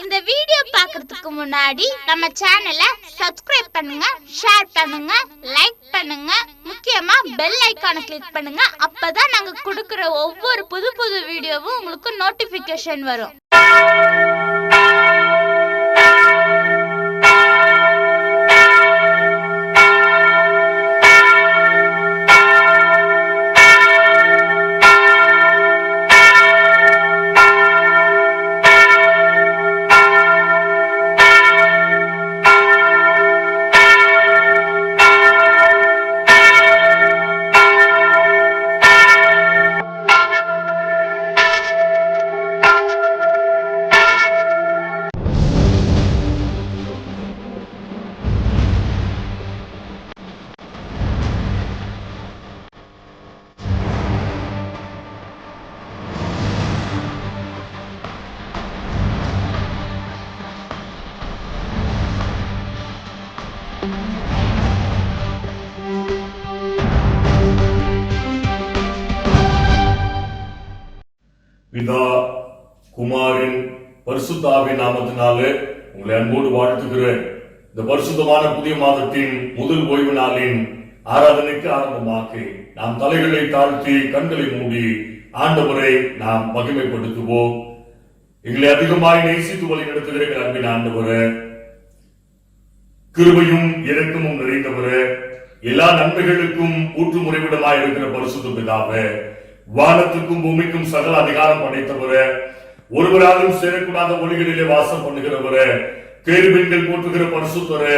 இந்த வீடியோ பார்க்கிறதுக்கு முன்னாடி நம்ம சேனலை சப்ஸ்கிரைப் பண்ணுங்க, ஷேர் பண்ணுங்க, லைக் பண்ணுங்க, முக்கியமா பெல் ஐகானை கிளிக் பண்ணுங்க. அப்பதான் நாங்க கொடுக்கிற ஒவ்வொரு புது வீடியோவும் உங்களுக்கு நோட்டிபிகேஷன் வரும். பிதா குமாரின் பரிசுத்த ஆவியின் நாமத்தினாலே உங்களை அன்போடு வாழ்த்துகிறேன். இந்த பரிசுத்தமான புதிய மாதத்தின் முதல் ஓய்வு நாளின் ஆராதனைக்கு ஆரம்பமாக்கி நாம் தலைகளை தாழ்த்தி கண்களை மூடி ஆண்டவரை நாம் மகிமைப்படுத்துவோம். எங்களை அதிகமாய் நேசித்து வழி நடத்துகிற எங்கள் அன்பின் ஆண்டவரே, கிருபையும் இரக்கமும் நிறைந்தவரே, எல்லா நன்மைகளுக்கும் ஊற்றுமுறைவிடமாய் இருக்கிற பரிசுத்த பிதாவே, வானத்துக்கும் பூமிக்கும் சகல அதிகாரம் படைத்தவரே, ஒருவராலும் சேரக்கூடாத ஒளிகளிலே வாசம் பண்ணுகிறவரே, கேருபீன்கள் போற்றுகிற பரிசுத்தரே,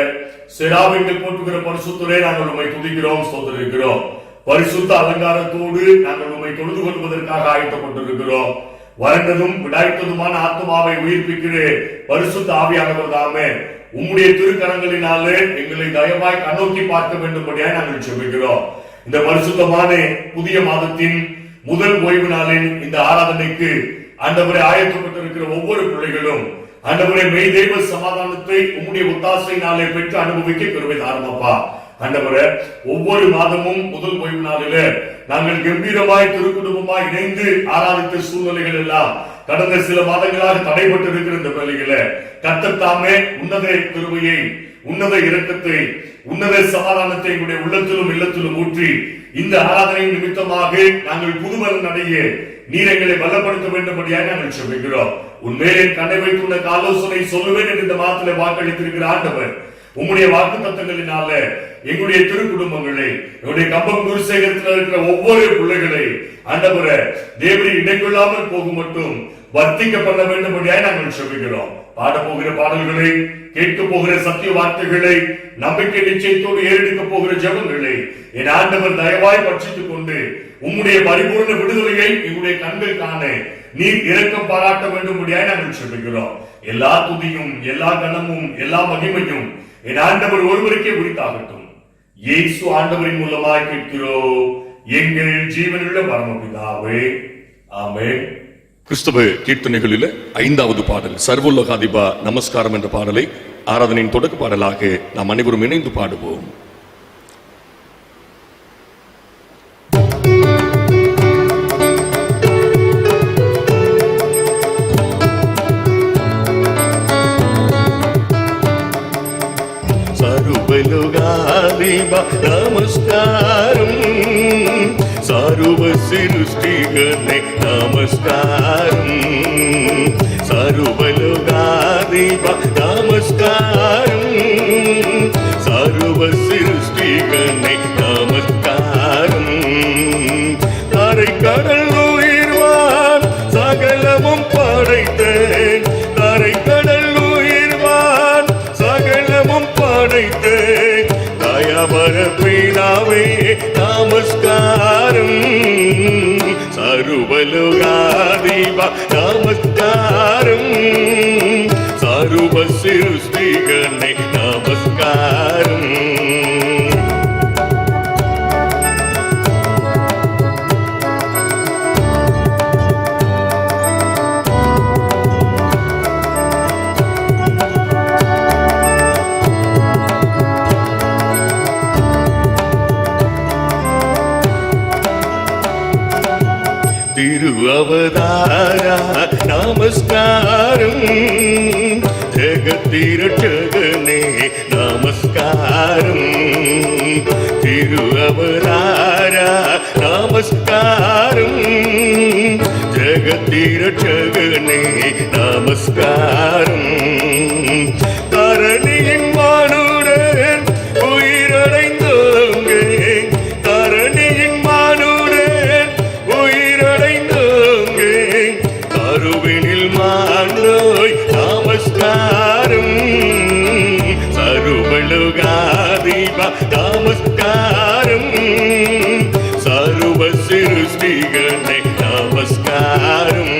செராபீன்கள் போற்றுகிற பரிசுத்தரே, நாங்கள் உம்மை துதிக்கிறோம், ஸ்தோத்திரிக்கிறோம். பரிசுத்த அலங்காரத்தோடு நாங்கள் உம்மை தொழுது கொள்வதற்காக ஆயத்தப்பட்டிருக்கிறோம். வறண்டதும் விடாய்த்ததுமான ஆத்மாவை உயிர்ப்பிக்கிற பரிசுத்த ஆவியானவர் தாமே உம்முடைய திருக்கரங்களினாலே எங்களை தயவாய் கண்ணோக்கி பார்க்க வேண்டும்படியாய் நாங்கள் செபிக்கிறோம். இந்த பரிசுத்தமான புதிய மாதத்தின் முதல் ஓய்வு நாளின் இந்த ஆராதனைக்கு ஆண்டவரை ஆயத்தப்பட்டிருக்கிற ஒவ்வொரு பிள்ளைகளும் ஆண்டவரை மெய் தெய்வ சமாதானத்தை உம்முடைய ஒத்தாசையினாலே பெற்று அனுபவிக்க கிருபை தாருமப்பா. ஆண்டவரே, ஒவ்வொரு மாதமும் முதல் ஓய்வு நாளில நாங்கள் கம்பீரமாய் திருக்குடும்பமாய் இணைந்து ஆராதித்த சூழ்நிலைகள் எல்லாம் கடந்த சில மாதங்களாக தடைபட்டு இருக்கிற இந்த வேலைகளை கர்த்தர் தாமே உன்னத கிருபையை, உன்னத இரக்கத்தை, உன்னத சமாதானத்தை எங்களுடைய உள்ளத்திலும் இல்லத்திலும் ஊற்றி இந்த ஆராதனை நிமித்தமாக நாங்கள் புதுபலன் அடைய நீர் எங்களை பலப்படுத்த வேண்டும்படியாக நாங்கள் செபிக்கிறோம். உண்மையிலே கண்ணை வைத்துள்ள ஆலோசனை சொல்லுவேன் என்று இந்த மாதத்திலே வாக்களித்திருக்கிற ஆண்டவர் உம்முடைய வாக்கு தத்தங்களினால எங்களுடைய திருக்குடும்பங்களை, எங்களுடைய கம்பம் குருசேகரத்தில் இருக்கிற ஒவ்வொரு பிள்ளைகளை ஆண்டவரை தேவனை இடைக்கொள்ளாமல் போகும் மட்டும் வர்த்திக்க பண்ண வேண்டும்படியாக நாங்கள் செபிக்கிறோம். பாட போகிற பாடல்களை, கேட்க போகிற சத்திய வார்த்தைகளை, நம்பிக்கை நிச்சயத்தோடு ஏறெடுக்க போகிற ஜெபங்களை என் ஆண்டவர் தயவாய் பட்சித்துக் கொண்டு உம்முடைய பரிபூர்ண விடுதலையை எங்களுடைய கண்கள் காண நீர் இரக்கம் பாராட்ட வேண்டும்படியாக நாங்கள் செபிக்கிறோம். எல்லா துதியும், எல்லா கனமும், எல்லா மகிமையும் என் ஆண்டவர் ஒருவருக்கே உரித்தாகட்டும். இயேசு ஆண்டவரின் மூலமாய் கேட்கிறோம் எங்கள் ஜீவனுள்ள பரமபிதாவே, ஆமென். கிறிஸ்தவ கீர்த்தனைகளில் 5வது பாடல் சர்வோலகாதிபா நமஸ்காரம் என்ற பாடலை ஆராதனையின் தொடக்க பாடலாக நாம் அனைவரும் இணைந்து பாடுவோம். சர்வோலகாதிபா நமஸ்காரம், சர்வ சிருஷ்டிகனே நமஸ்காரம், சர்வலோகாதிபா நமஸ்காரம், சர்வ சிருஷ்டிகனே நமஸ்காரம். தரை கடல் உயிர்வான் சகலமும் படைத்தேன், தரை கடல் உயிர்வான் சகலமும் படைத்தேன், தயவர பிதாவே நமஸ்காரம், சர்வலோகாதிபா நமஸ்காரம், சர்வ சிருஷ்டிகனே நமஸ்காரம். திரு அவதாரா நமஸ்காரம், ஜெகத்திரட்சகனே நமஸ்காரம், திரு அவதாரா நமஸ்காரம், ஜெகத்திரட்சகனே நமஸ்காரம், தரணியின் மானுடன் உயிரடைந்தோங்கே, தரணியின் மானுடன் உயிரடைந்தோங்கே, கருவினில் மாண்டோய் நமஸ்காரம், சர்வலோகாதிபா நமஸ்காரம், சர்வ சிருஷ்டிகனே நமஸ்காரம்.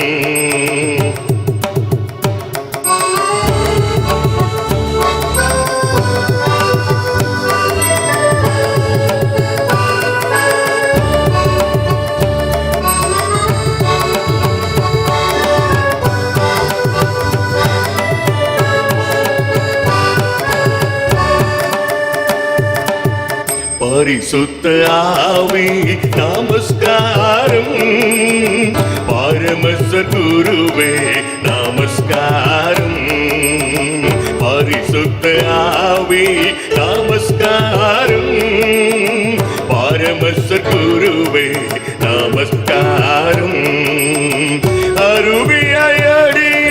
பரிசுத்த ஆவி நமஸ்காரம், பரமச குருவே நமஸ்காரம், பரிசுத்த ஆவி நமஸ்காரம், பரமச குருவே நமஸ்காரம், அருவியடியார்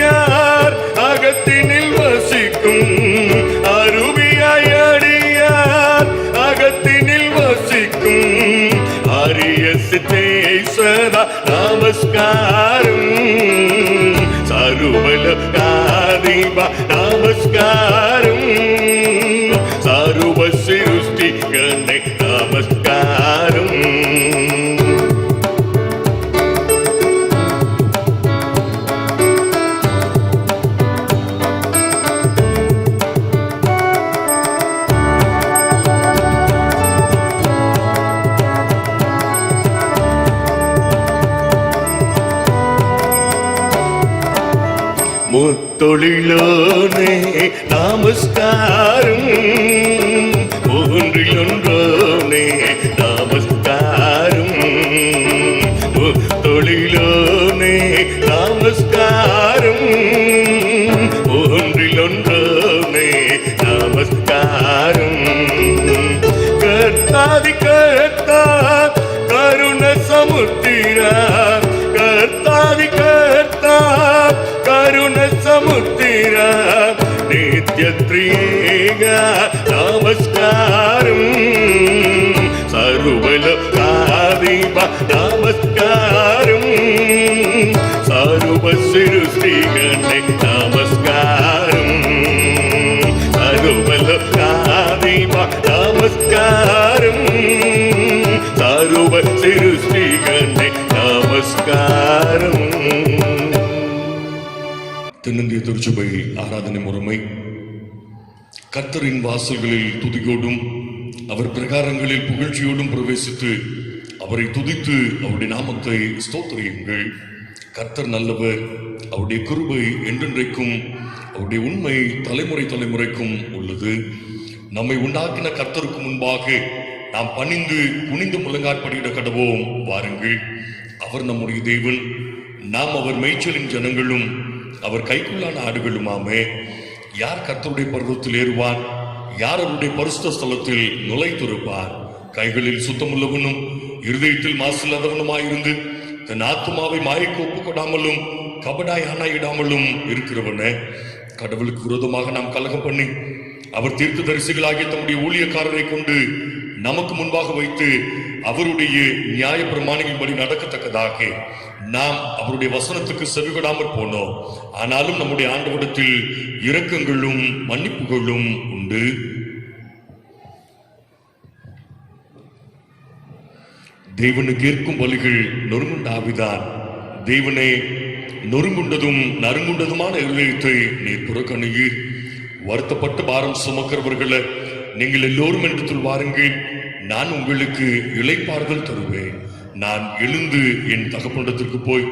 அகத்தினில் வசிக்கும், அருவியடியார் அகத்தினில் வசிக்கும், அரிய சித்தே சதா நமஸ்காரம், சர்வலோகாதிபா நமஸ்காரம், சர்வ சிருஷ்டிகனே நமஸ்காரம். முத்தொழிலோனே நமஸ்காரம், ஒன்றிலொன்றோனே நமஸ்காரம், முத்தொழிலோனே நமஸ்காரம், ஒன்றிலொன்றோனே நமஸ்காரம், கர்த்தாதி கர்த்தா கருண சமுத்திரா, கர்த்தாதி கர்த்தா கருண சமுத்திரா, நித்ய த்ரியேக நமஸ்காரம், சர்வலோகாதிபா நமஸ்காரம், சர்வ சிருஷ்டிகனே நமஸ்காரம், சர்வலோகாதிபா நமஸ்காரம், சர்வ சிருஷ்டிகனே நமஸ்காரம். தென்னிந்திய திருச்சபை ஆராதனை முறைமை கர்த்தரின் வாசல்களில் துதியோடும் அவர் பிரகாரங்களில் புகழ்ச்சியோடும் பிரவேசித்து அவரை துதித்து அவருடைய நாமத்தை ஸ்தோத்திரியுங்கள். கர்த்தர் நல்லவர், அவருடைய கிருபை என்றென்றைக்கும், அவருடைய உண்மை தலைமுறை தலைமுறைக்கும் உள்ளது. நம்மை உண்டாக்கின கர்த்தருக்கு முன்பாக நாம் பணிந்து குனிந்து முழங்காற்படியிட கடவோம். வாருங்கள். அவர் நம்முடைய தேவன், நாம் அவர் மேய்ச்சலின் ஜனங்களும் அவர் கைக்குள்ளான ஆடுகளுமாமே. யார் கர்த்தருடைய பர்வத்தில் ஏறுவான்? யார் அவருடைய பரிசுத்த ஸ்தலத்தில் நுழைத்திருப்பார்? கைகளில் சுத்தமுள்ளவனும் இருதயத்தில் மாசில்லாதவனுமாயிருந்து தன் ஆத்துமாவை மாயைக்கு ஒப்புக்கொடாமலும் கபடாய் ஆணையிடாமலும் இருக்கிறவன. கடவுளுக்கு விரோதமாக நாம் கலகம் பண்ணி அவர் தீர்க்க தரிசிகளாகிய தம்முடைய ஊழியக்காரரை கொண்டு நமக்கு முன்பாக வைத்து அவருடைய நியாய பிரமாணங்களின்படி நடக்கத்தக்கதாக நாம் அவருடைய வசனத்துக்கு செவிகொடாமற் போனோம். ஆனாலும் நம்முடைய ஆண்டவரிடத்தில் இரக்கங்களும் மன்னிப்புகளும் உண்டு. தேவனுக்கு ஏற்கும் பலிகள் நொறுங்குண்ட ஆவிதான். தேவனே, நொறுங்குண்டதும் நறுங்குண்டதுமான இருதயத்தை நீர் புறக்கணியீர். வருத்தப்பட்டு பாரம் சுமக்கிறவர்களை நீங்கள் எல்லோரும் இடத்தில் வாருங்கள், நான் உங்களுக்கு இளைப்பாறுதல் தருவேன். நான் எழுந்து என் தகப்பனிடத்திற்கு போய்,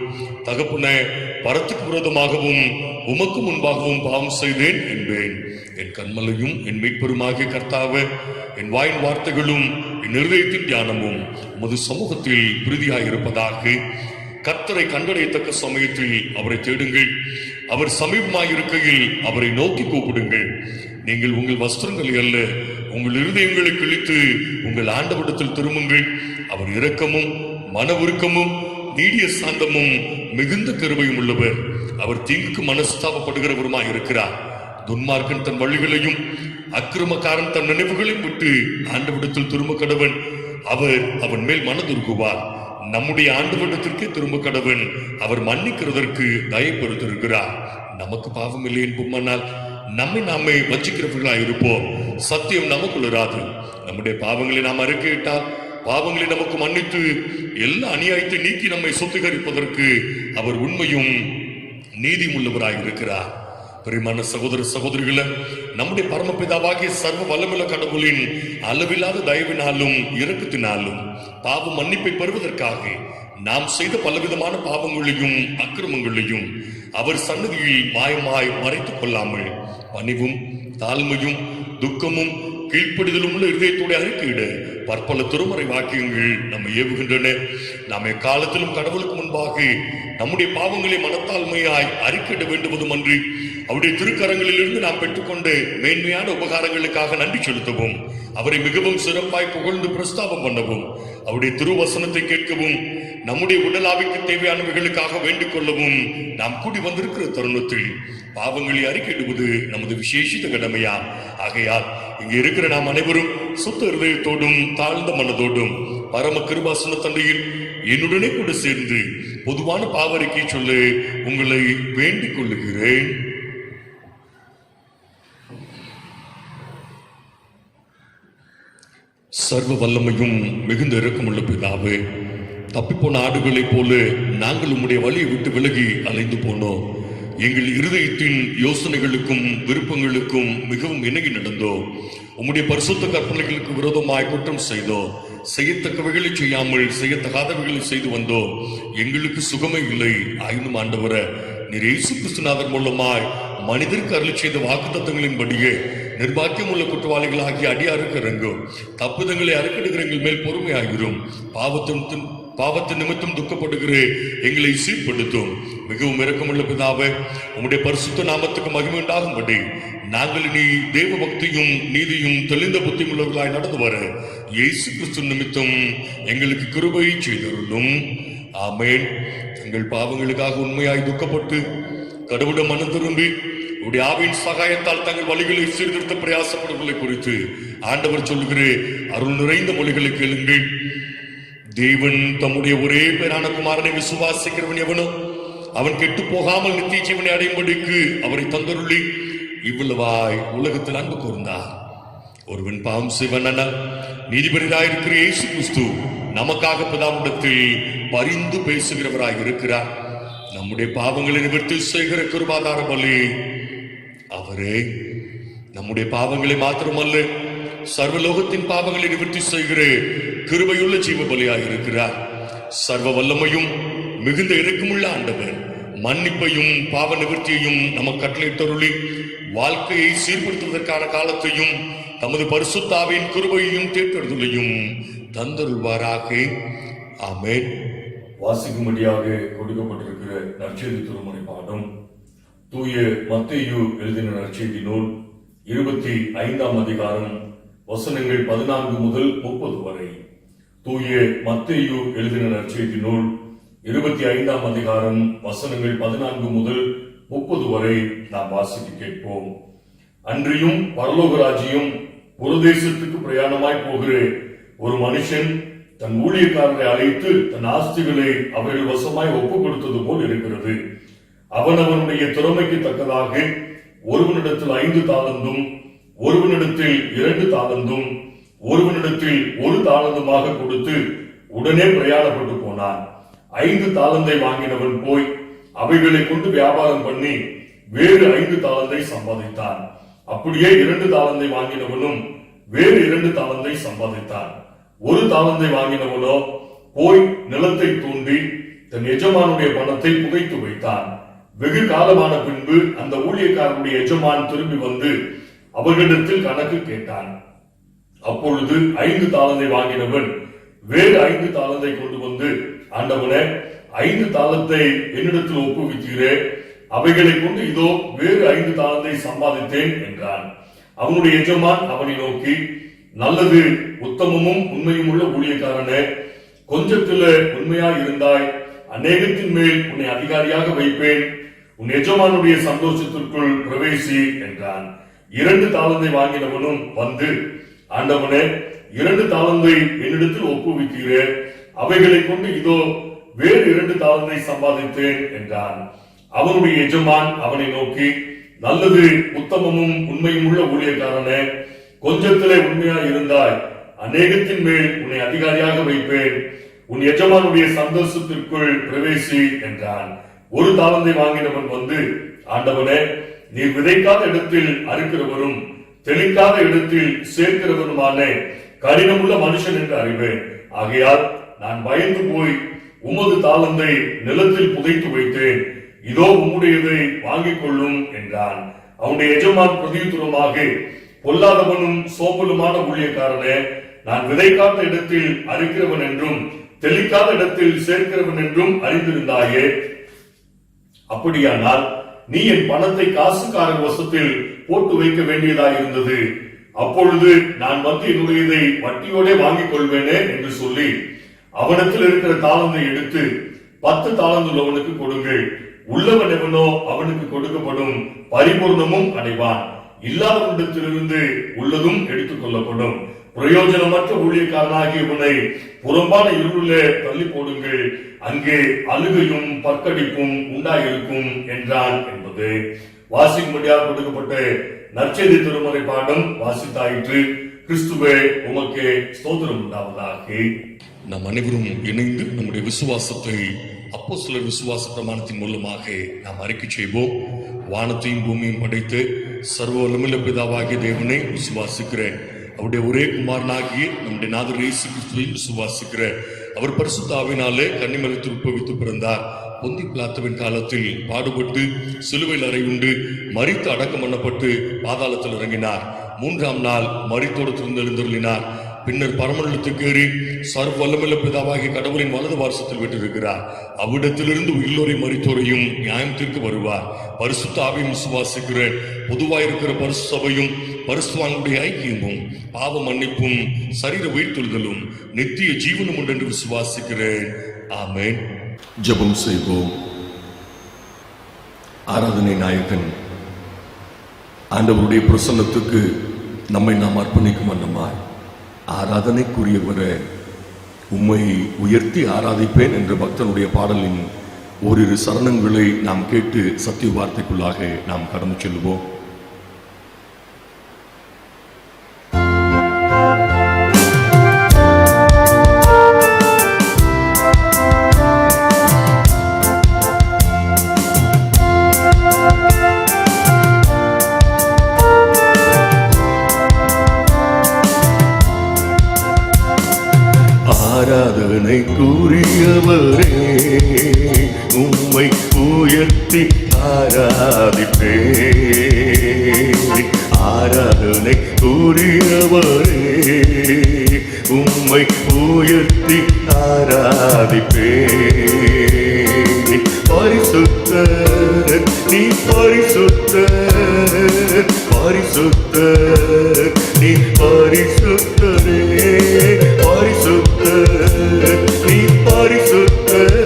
தகப்பனே, பரத்துக்கு விரோதமாகவும் உமக்கு முன்பாகவும் பாவம் செய்தேன் என்பேன். என் கண்மலையும் என் மீட்பெருமாகிய கர்த்தாவே, என் வாயின் வார்த்தைகளும் என் இருதயத்தின் தியானமும் உமது சமூகத்தில் பிரீதியாயிருப்பதாக. கர்த்தரை கண்டடையத்தக்க சமயத்தில் அவரை தேடுங்கள். அவர் சமீபமாயிருக்கையில் அவரை நோக்கி கூப்பிடுங்கள். நீங்கள் உங்கள் வஸ்திரங்களை அல்ல, உங்கள் இருதயங்களை கிழித்து உங்கள் ஆண்டவரிடத்தில் திரும்புங்கள். அவர் இரக்கமும் மன உருக்கமும் நீடிய சாந்தமும் மிகுந்த கிருபையும் உள்ளவர். அவர் தீங்குக்கு மனஸ்தாபப்படுகிறவருமாய் இருக்கிறார். துன்மார்க்கன் தன் வழிகளையும் அக்கிரமக்காரன் தன் நினைவுகளையும் விட்டு ஆண்டவரிடத்தில் திரும்ப கடவன். அவர் அவன் மேல் மனதுருகுவார். நம்முடைய ஆண்டவரிடத்திற்கே திரும்ப கடவன். அவர் மன்னிக்கிறதற்கு தயப்படுத்திருக்கிறார். நமக்கு பாவம் இல்லை என்போமானால் நம்மை நாமே வஞ்சிக்கிறவர்களாய் இருப்போம். சத்தியம் நமக்குள் இராது. நம்முடைய பாவங்களை நாம் அறிக்கையிட்டால் பாவங்களை நமக்கு மன்னித்து எல்லா அநியாயத்தை நீக்கி நம்மை சுத்திகரிப்பதற்கு அவர் உண்மையும் நீதியும் உள்ளவராய் இருக்கிறார். பிரியமான சகோதர சகோதரிகளை, நம்முடைய பரமபிதாவாகிய சர்வ வல்லமையுள்ள கடவுளின் அளவில்லாத தயவினாலும் இரக்கத்தினாலும் பாவ மன்னிப்பை பெறுவதற்காக நாம் செய்த பலவிதமான பாவங்களையும் அக்கிரமங்களையும் அவர் சன்னதியில் மாயமாய் மறைத்துக் கொள்ளாமல் பணிவும் தாழ்மையும் துக்கமும் கீழ்ப்படிதலும் உள்ள இதயத்தோடு அறிக்கையிட பற்பல திருமறை வாக்கியங்கள் நம்மை ஏவுகின்றன. நாம் எக்காலத்திலும் கடவுளுக்கு முன்பாக நம்முடைய பாவங்களை மனத்தாழ்மையாய் அறிக்கையிட வேண்டுவதும் அன்றி அவருடைய திருக்கரங்களில் இருந்து நாம் பெற்றுக்கொண்டு மேன்மையான உபகாரங்களுக்காக நன்றி செலுத்தவும், அவரை மிகவும் சிறப்பாய் புகழ்ந்து பிரஸ்தாபம் பண்ணவும், அவருடைய திருவசனத்தை கேட்கவும், நம்முடைய உடலாவிற்கு தேவையானவைகளுக்காக வேண்டிக் கொள்ளவும் நாம் கூடி வந்திருக்கிற தருணத்தில் பாவங்களை அறிக்கையிடுவது நமது விசேஷித்த கடமையா. ஆகையால் இங்க இருக்கிற நாம் அனைவரும் சுத்த இருதயத்தோடும் தாழ்ந்த மனதோடும் பரம கிருபாசன தண்டையில் என்னுடனே கூட சேர்ந்து பொதுவான பாவறிக்கை சொல்ல உங்களை வேண்டிக் கொள்ளுகிறேன். சர்வ வல்லமையும் மிகுந்த இரக்கமுள்ள பிதாவே, தப்பிப்போன ஆடுகளைப் போல நாங்கள் உம்முடைய வழியை விட்டு விலகி அலைந்து போனோம். எங்கள் இருதயத்தின் யோசனைகளுக்கும் விருப்பங்களுக்கும் மிகவும் இணங்கி நடந்தோம். உம்முடைய பரிசுத்த கற்பனைகளுக்கு விரோதமாய் குற்றம் செய்தோம். செய்யத்தக்கவைகளை செய்யாமல் செய்யத்தகாதவைகளை செய்து வந்தோம். எங்களுக்கு சுகமே இல்லை. ஆயினும் ஆண்டவரே, நீர் இயேசு கிறிஸ்துநாதர் மூலமாய் மனிதருக்கு அருளி செய்த வாக்குத்தத்தங்களின்படியே நிர்பாக்கியம் உள்ள குற்றவாளிகளாகிய அடியாருக்கு இறங்கும். தப்புதங்களை அறுக்கிடுகிற எங்கள் மேல் பொறுமையாகிறோம். பாவத்தின் நிமித்தம் துக்கப்படுகிற எங்களை சீர்படுத்தும். மிகவும் இரக்கமுள்ள பிதாவே, உம்முடைய பரிசுத்த நாமத்துக்கு மகிமை உண்டாகும்படி நாங்கள் நீ தேவ பக்தியும் நீதியும் தெளிந்த புத்தியும் உள்ளவர்களாய் நடந்து வர இயேசு கிறிஸ்து நிமித்தம் எங்களுக்கு கிருபை செய்தருளும். ஆமேன். எங்கள் பாவங்களுக்காக உண்மையாய் துக்கப்பட்டு கடவுளிடம் மனம் திரும்பி உடைய ஆவியின் சகாயத்தால் தங்கள் வழிகளை சீர்திருத்த பிரயாசப்படுவதை குறித்து ஆண்டவர் சொல்லுகிற அருள் நிறைந்த மொழிகளை கேளுங்கள். தேவன் தம்முடைய ஒரே பேரான குமாரனை விசுவாசிக்கிறவன் எவனோ அவன் கெட்டு போகாமல் நித்திய ஜீவனை அடையும்படிக்கு அவரை தந்தருளி இவ்வளவாய் உலகத்தில் அன்பு கூர்ந்தார். ஒருவன் பாவம் செய்வன நீதிபதியாயிருக்கிற இயேசு கிறிஸ்து நமக்காக பிதாவிடத்தில் பரிந்து பேசுகிறவராய் இருக்கிறார். நம்முடைய பாவங்களை நிவர்த்தி செய்கிற கிருபாதார பலி அவரே. நம்முடைய பாவங்களை மாத்திரமல்ல, சர்வலோகத்தின் பாவங்களை நிவர்த்தி செய்கிற கிருபையுள்ள ஜீவ பலியாக இருக்கிறார். சர்வ வல்லமையும் மிகுந்த இரக்கமுள்ள ஆண்டவர் மன்னிப்பையும் பாவ நிவர்த்தியையும் நமக்கு கட்டளையிட்டருளி வாழ்க்கையை சீர்படுத்துவதற்கான காலத்தையும் தமது பரிசுத்தாவின் கிருபையையும் தேர்ந்தெடுதலையும் தந்தருள்வாராக. ஆமென். வாசிக்கும்படியாக கொடுக்கப்பட்டிருக்கிற நற்செய்தி திருமுறை பாடம் தூய மத்தேயு எழுதின நற்செய்தி நூல் 25ஆம் அதிகாரம் வசனங்கள் 14 முதல் 30 வரை. தூய மத்தேயு எழுதின நற்செய்தி நூல் 25ஆம் அதிகாரம் வசனங்கள் 14 முதல் 30 வரை நாம் வாசிக்க கேட்போம். அன்றியும் பரலோக ராஜ்யம் புரதேசத்துக்கு பிரயாணமாய் போகிற ஒரு மனுஷன் தன் ஊழியக்காரரை அழைத்து தன் ஆஸ்திகளை அவர்கள் வசமாய் ஒப்புக் கொடுத்தது போல் இருக்கிறது. அவனுடைய திறமைக்கு தக்கதாக ஒருவனிடத்தில் 5 தாலந்தும் ஒருவனிடத்தில் 2 தாலந்தும் ஒருவனிடத்தில் 1 தாலந்துமாக கொடுத்து உடனே பிரயாணப்பட்டு போனான். 5 தாலந்தை வாங்கினவன் போய் அவைகளை கொண்டு வியாபாரம் பண்ணி வேறு 5 தாலந்தை சம்பாதித்தான். அப்படியே 2 தாலந்தை வாங்கினவனும் வேறு 2 தாலந்தை சம்பாதித்தான். 1 தாலந்தை வாங்கினவனோ போய் நிலத்தை தூண்டி தன் எஜமானுடைய பணத்தை புதைத்து வைத்தான். வெகு காலமான பின்பு அந்த ஊழியக்காரனுடைய எஜமான் திரும்பி வந்து அவர்களிடத்தில் கணக்கு கேட்டான். அப்பொழுது 5 தாலந்தை வாங்கினவன் வேறு 5 தாலந்தை கொண்டு வந்து, ஆண்டவனே, 5 தாளந்தை என்னிடத்தில் ஒப்புவித்தீரே, அவைகளை கொண்டு இதோ வேறு 5 தாளந்தை சம்பாதித்தேன் என்றான். அவனுடைய எஜமான் அவனை நோக்கி, நல்லது, உத்தமமும் உண்மையும் உள்ள ஊழியக்காரனே, கொஞ்சத்தில உண்மையாய் இருந்தாய், அநேகத்தின் மேல் உன்னை அதிகாரியாக வைப்பேன், உன் எஜமானுடைய சந்தோஷத்திற்குள் பிரவேசி என்றான். 2 தாளந்தை வாங்கினவனும் வந்து, ஆண்டவனே, 2 தாளந்தை என்னிடத்தில் ஒப்புவித்தீரே, அவைகளை கொண்டு இதோ வேறு 2 தாளந்தை சம்பாதித்தேன் என்றான். அவனுடைய எஜமான் அவனை நோக்கி, நல்லது, உத்தமமும் உண்மையும் உள்ள ஊழியக்காரனே, கொஞ்சத்திலே உண்மையாய் இருந்தாய், அநேகத்தின் மேல் உன்னை அதிகாரியாக வைப்பேன், உன் எஜமானுடைய சந்தோஷத்திற்குள் பிரவேசி என்றான். 1 தாளந்தை வாங்கினவன் வந்து, ஆண்டவனே, நீ விதைக்காத இடத்தில் அறுக்கிறவரும் தெளிக்காத இடத்தில் சேர்க்கிறவருமான கடினமுள்ள மனுஷன் என்று அறிவேன். ஆகையால் நான் பயந்து போய் உமது தாளந்தை நிலத்தில் புதைத்து வைத்தேன், இதோ உம்முடையதை வாங்கிக் கொள்ளும் என்றான். அவனுடைய எஜமான் பிரதியுத்தரமாக, பொல்லாதவனும் சோம்பலுமான ஊழியக்காரனே, நான் விதைக்காத இடத்தில் அறுக்கிறவன் என்றும் தெளிக்காத இடத்தில் சேர்க்கிறவன் என்றும் அறிந்திருந்தாயே, அப்படியானால் நீ என் பணத்தை காசுக்காரர் வசத்தில் போட்டு வைக்க வேண்டியதாக இருந்தது. அப்பொழுது நான் வந்து என்னுடையதை வட்டியோட வாங்கிக் கொள்வேனே என்று சொல்லி அவனத்தில் இருக்கிற தாளந்தை எடுத்து 10 தாளந்து உள்ளவனுக்கு கொடுங்கள். உள்ளவன் எவனோ அவனுக்கு கொடுக்கப்படும், பரிபூர்ணமும் அடைவான். இல்லாதவனிடத்திலிருந்து உள்ளதும் எடுத்துக் கொள்ளப்படும். பிரயோஜனமற்ற ஊழியக்காரனாகிய இவனை புறம்பான இருளிலே தள்ளி போடுங்கள், அங்கே அழுகையும் பற்கடிப்பும் உண்டாயிருக்கும் என்றான் என்பது வாசிக்கும்படியாக கொடுக்கப்பட்ட நற்செய்தி திருமறை பாடம் வாசித்தாயிற்று. கிறிஸ்துவே உமக்கு ஸ்தோத்திரம் உண்டாவதாக. நாம் அனைவரும் இணைந்து நம்முடைய விசுவாசத்தை அப்போஸ்தலர் விசுவாச பிரமாணத்தின் மூலமாக நாம் அறிக்கை செய்வோம். வானத்தையும் பூமியும் படைத்து சர்வ வல்லமையுள்ள பிதாவாகிய தேவனை விசுவாசிக்கிறேன். அவருடைய ஒரே குமாரனாகிய நம்முடைய நாதர் இயேசு கிறிஸ்துவை விசுவாசிக்கிறேன். அவர் பரிசுத்த ஆவியினாலே கன்னிமரித்து உட்பவித்து பிறந்தார். பொந்தி பிலாத்துவின் காலத்தில் பாடுபட்டு சிலுவையில் அறையுண்டு மரித்து அடக்கம் பண்ணப்பட்டு பாதாளத்தில் இறங்கினார். 3ஆம் நாள் மரித்தோடு திருந்தெழுந்தருளினார். பின்னர் பரமண்டலத்துக்கு ஏறி சர்வ வல்லமையுள்ள பிதாவாகிய கடவுளின் வலது வாரசத்தில் விட்டிருக்கிறார். அவ்விடத்திலிருந்து உயிரோரை மரித்தோரையும் நியாயம் தீர்க்க வருவார். பரிசுத்த ஆவியும் விசுவாசிக்கிறேன். பொதுவாயிருக்கிற பரிசுத்த சபையும் பரிசுத்தவான்களுடைய ஐக்கியமும் பாவ மன்னிப்பும் சரீர உயிர்த்தெழுதலும் நித்திய ஜீவனும் உண்டு என்று விசுவாசிக்கிறேன். ஆமென். ஜெபம் செய்வோம். ஆராதனை நாயகன் ஆண்டவருடைய பிரசன்னத்துக்கு நம்மை நாம் அர்ப்பணிக்கும் வண்ணமாய், ஆராதனைக்குரியவரை உம்மை உயர்த்தி ஆராதிப்பேன் என்ற பக்தனுடைய பாடலின் ஓரிரு சரணங்களை நாம் கேட்டு சத்திய வார்த்தைக்குள்ளாக நாம் கடந்து செல்வோம். ஆராதனை கூறியவரே உம்மை உயர்த்தி ஆராதிப்பே. ஆராதனை கூறியவரே உம்மை உயர்த்தி ஆராதிப்பே. பரிசுத்தர் நீ பரிசுத்தர், பரிசுத்தர் நீ பரிசுத்தரே, பரிசுத்தர் நீ பரிசுத்தர்,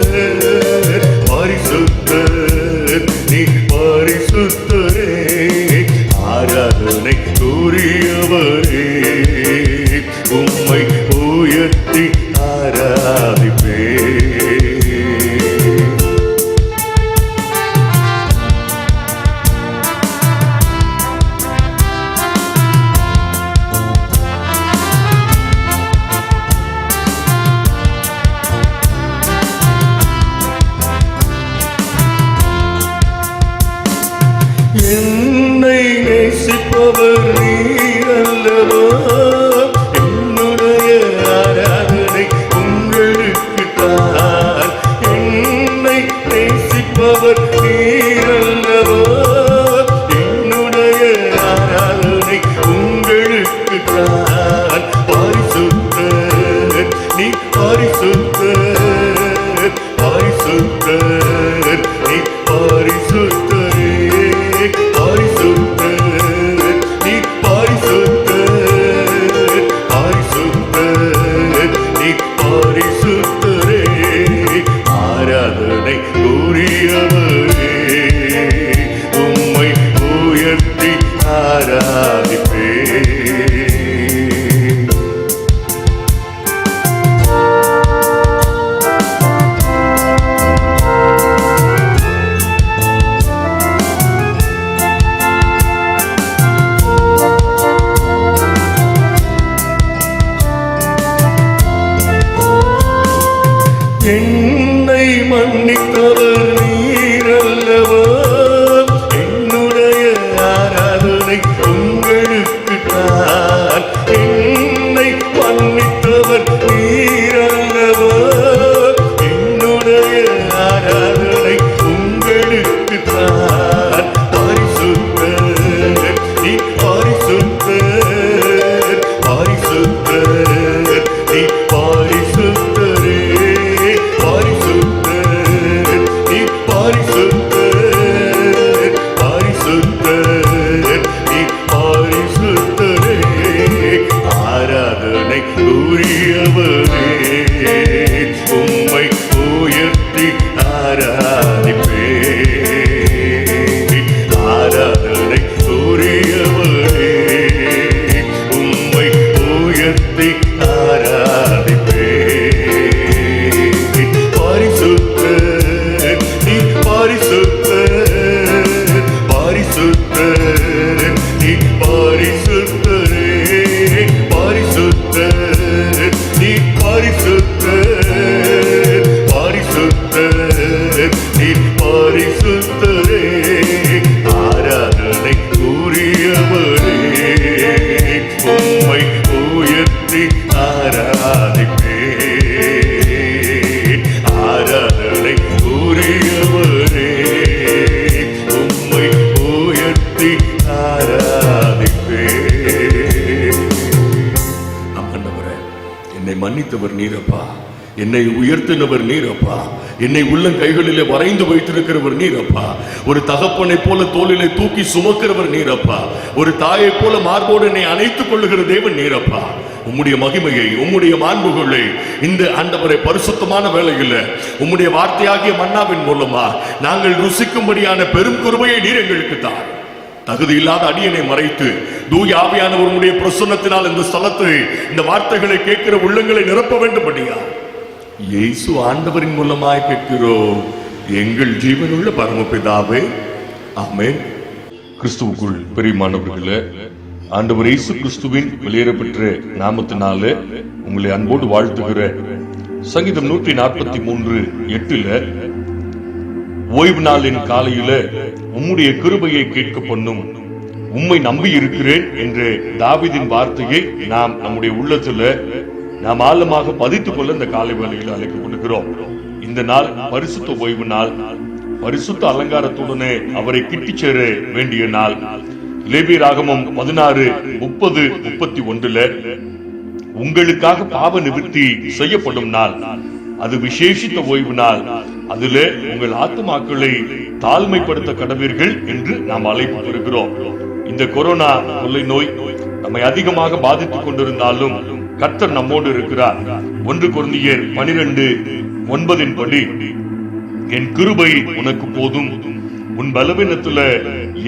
பரிசுத்தர் நீ பரிசுத்தரே. ஆராதனை கூறியவரே உம்மை உயர்த்தி ஆராதிப்பே. என்னை நேசிப்பவர் நீர் அல்லவோ, என்னுடைய ஆராதனை உங்களுக்கு தான். என்னை நேசிப்பவர் நீர் அல்லவோ, என்னுடைய ஆராதனை உங்களுக்கு தான். பரிசுத்தர் நீ பரிசுத்தர், பரிசுத்தர் ஆராதனை உரியவரே, உம்மை உயர்த்தி ஆராதிப்பேன். என்னை மன்னித்தவர் நீரல்லவா, என்னுடைய ஆராதனை உங்களுக்கு தான். என்னை மன்னித்தவர் நீரல்லவா, என்னுடைய ஆராதனை உங்களுக்கு தான். பரிசுத்தர் நீ பரிசுத்தர், பரிசுத்தர் நீ பரிசுத்தரே, பரிசுத்தர் நீ பரிசுத்தர், பரிசுத்தர் நீ பரிசுத்தரே. ஆராதனை உரியவரே, உம்மை உயர்த்தி ஆராதிப்பேன். ஆராதனை உரியவரே, உம்மை உயர்த்தி ஆராதிப்பேன். பரிசுத்தர் நீ பரிசுத்தர், பரிசுத்தர் நீ பரிசுத்தரே, பரிசுத்தர் நீ பரிசுத்தர், பரிசுத்தர் நீ பரிசுத்தரே. ஆராதனை உரியவரே, உம்மை உயர்த்தி ஆராதிப்பேன். ஆராதனை உரியவரே, உம்மை உயர்த்தி ஆராதிப்பேன். ஆண்டவரே, என்னை மன்னித்தவர் நீரப்பா, என்னை உயர்த்தினவர் நீரப்பா, என்னை உள்ளங்கைகளிலே வரைந்து வைத்திருக்கிறவர் நீரப்பா, ஒரு தகப்பனை போல தோளிலே தூக்கி சுமக்கிறவர் நீரப்பா, ஒரு தாயை போல மார்போடு என்னை அணைத்துக் கொள்ளுகிற தேவன் நீரப்பா. உம்முடைய மகிமையை, உம்முடைய மாண்புகளை இந்த ஆண்டவரை பரிசுத்தமான வேளையில் உம்முடைய வார்த்தையாகிய மன்னாவின் மூலமா நாங்கள் ருசிக்கும்படியான பெரும் கிருபையை நீர் எங்களுக்கு தான். தகுதி இல்லாத அடியனை மறைத்து தூய ஆவியானவர் உம்முடைய பிரசன்னத்தினால் இந்த ஸ்தலத்தை, இந்த வார்த்தைகளை கேட்கிற உள்ளங்களை நிரப்ப வேண்டும்படியா இயேசு ஆண்டவரின் மூலமாய் கேட்கிறோம் எங்கள் ஜீவனுள்ள பரமபிதாவே, ஆமென். கிறிஸ்துவுக்குள் பிரியமானவர்களே, ஆண்டவர் இயேசு கிறிஸ்துவின் வெளியேறப்பெற்ற நாமத்தினாலே உங்களை அன்போடு வாழ்த்துகிற சங்கீதம் 143:8 ஓய்வு நாளின் காலையில உம்முடைய கிருபையை கேட்க பண்ணும், உம்மை நம்பி இருக்கிறேன் என்ற தாவீதின் வார்த்தையை நாம் நம்முடைய உள்ளத்துல நாம் ஆழமாக பதித்துக் கொள்ள இந்த காலை வேளையில் அழைக்கப்படுகிறோம். இந்த நாள் பரிசுத்த ஓய்வு நாள், பரிசுத்த அலங்காரத்துடனே அவரை கிட்டிச் சேர வேண்டிய நாள். லேவியராகமம் 16:30-31 உங்களுக்காக பாவ நிவர்த்தி செய்யப்படும் நாள், அது விசேஷித்த ஓய்வு நாள், அதிலே உங்கள் ஆத்துமாக்களை தாழ்மைப்படுத்த கடவீர்கள் என்று நாம் அழைப்பு பெறுகிறோம். இந்த கொரோனா கொள்ளை நோய் நம்மை அதிகமாக பாதித்துக் கொண்டிருந்தாலும் கர்த்தர் நம்மோடு இருக்கிறார். 1 கொரிந்தியர் 12:9 படி, என் கிருபை உனக்கு போதும், உன் பலவீனத்துல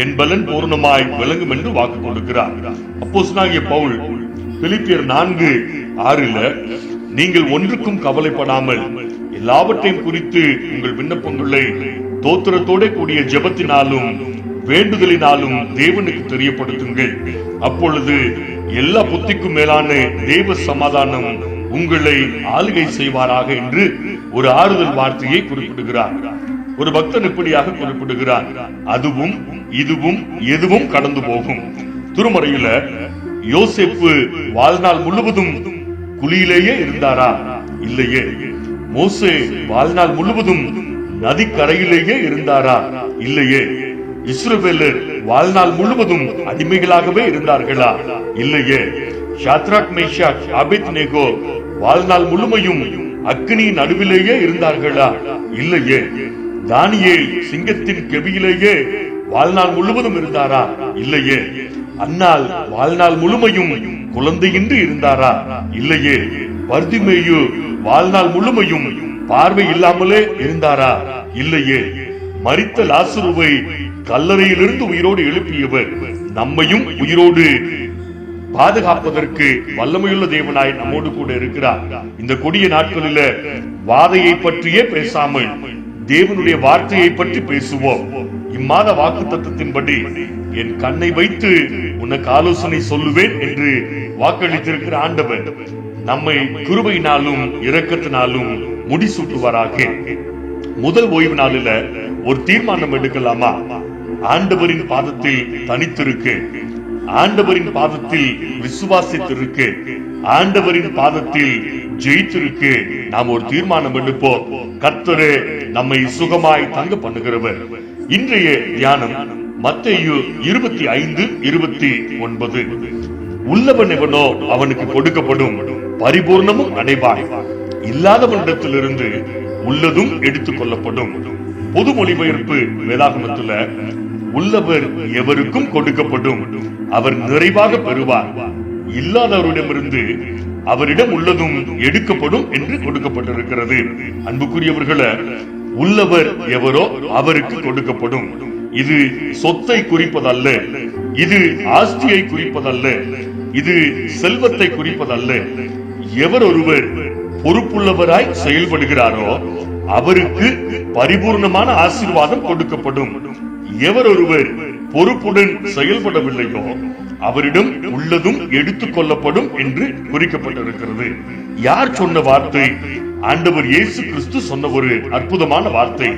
என் பலன் பூர்ணமாய் விளங்கும் என்று வாக்கு கொடுக்கிறார். அப்போஸ்தலனாகிய பவுல் பிலிப்பியர் 4:6 நீங்கள் ஒன்றுக்கும் கவலைப்படாமல் எல்லாவற்றையும் குறித்து உங்கள் விண்ணப்பங்களை தோத்திரத்தோட கூடிய ஜெபத்தினாலும் வேண்டுதலினாலும் தேவனுக்கு தெரியப்படுத்துங்கள், அப்பொழுது எல்லா புத்திக்கும் மேலான தேவ சமாதானம் உங்களை ஆளுகை செய்வாராக என்று ஒரு ஆறுதல் வார்த்தையை குறிப்பிடுகிறார். ஒரு பக்தன் இப்படியாக குறிப்பிடுகிறார், அதுவும் இதுவும் எதுவும் கடந்து போகும். திருமறையில யோசேப்பு வாழ்நாள் முழுவதும் குழியிலேயே இருந்தாரா? இல்லையே. மோசே வாழ்நாள் முழுவதும் நதிக்கரையிலேயே இருந்தாரா? இல்லையே. இஸ்ரவேலர் வாழ்நாள் முழுவதும் அடிமைகளாகவே இருந்தார்களா? இல்லையே. ஷாத்ராக், மேஷாக், ஆபேத்நேகோ வாழ்நாள் முழுமையும் அக்கினியின் நடுவிலேயே இருந்தார்களா? இல்லையே. தானியேல் சிங்கத்தின் கெபியிலேயே வாழ்நாள் முழுவதும் இருந்தாரா? இல்லையே. அன்னாள் வாழ்நாள் முழுமையும் குழந்தையின்றி இருந்தாரா? இல்லையே. பர்திமேயு வாழ்நாள் முழுமையும் பார்வை இல்லாமலே இருந்தாரா? இல்லையே. மரித்த லாசருவை கல்லறையிலிருந்து உயிரோடு எழுப்பியவர் நம்மையும் உயிரோடு பாதுகாப்பதற்கு வல்லமையுள்ள தேவனாய் நம்மோடு கூட இருக்கிறார். இந்த கொடிய நாட்களில வாதையை பற்றியே பேசாமல் தேவனுடைய வார்த்தையை பற்றி பேசுவோம். இம்மாத வாக்குத்தத்தத்தின்படி என் கண்ணை வைத்து உனக்கு ஆலோசனை சொல்லுவேன் என்று வாக்களித்திருக்கிற ஆண்டவர் நம்மை கிருபையினாலும் இரக்கத்தினாலும் முடிசூட்டுவாராக. முதல் ஓய்வு நாளில ஒரு தீர்மானம் எடுக்கலாமா? ஆண்டவரின் பாதத்தில் தனித்திருக்கு, ஆண்டவரின் பாதத்தில் விசுவாசித்திருக்கு, ஆண்டவரின் பாதத்தில் ஜெயித்திருக்கு. நாம் ஒரு தீர்மானம் எடுப்போம். கர்த்தரே நம்மை சுகமாய் தங்க பண்ணுகிறவர். இன்றைய தியானம் மத்தேயு 25:29. உள்ளவன் எவனோ அவனுக்கு கொடுக்கப்படும், பரிபூர்ணமும் அடைவாய். இல்லாதவனிடத்திலிருந்து உள்ளதும் எடுத்துக் கொள்ளப்படும். பொது மொழிபெயர்ப்பு வேதாகமத்துல உள்ளவர் எவருக்கும் கொடுக்கப்படும், அவர் நிறைவாக பெறுவார். இல்லாதவரிடமிருந்து அவரிடம் உள்ளதும் எடுக்கப்படும் என்று கொடுக்கப்பட்டிருக்கிறது. அன்புக்குரியவர்களே, உள்ளவர் எவரோ அவருக்கு கொடுக்கப்படும். இது சொத்தை குறிப்பதல்ல, இது ஆஸ்தியை குறிப்பதல்ல, இது செல்வத்தை குறிப்பதல்ல. எவர் ஒருவர் பொறுப்புள்ளவராய் செயல்படுகிறாரோ அவருக்கு பரிபூர்ணமான ஆசீர்வாதம் கொடுக்கப்படும். எவர் ஒருவர் பொறுப்புடன் செயல்படவில்லையோ அவரிடம் உள்ளதும் எடுத்துக் கொள்ளப்படும் என்று குறிக்கப்பட்டிருக்கிறது. யார் சொன்ன வார்த்தை? ஆண்டவர் இயேசு கிறிஸ்து சொன்ன ஒரு அற்புதமான வார்த்தை.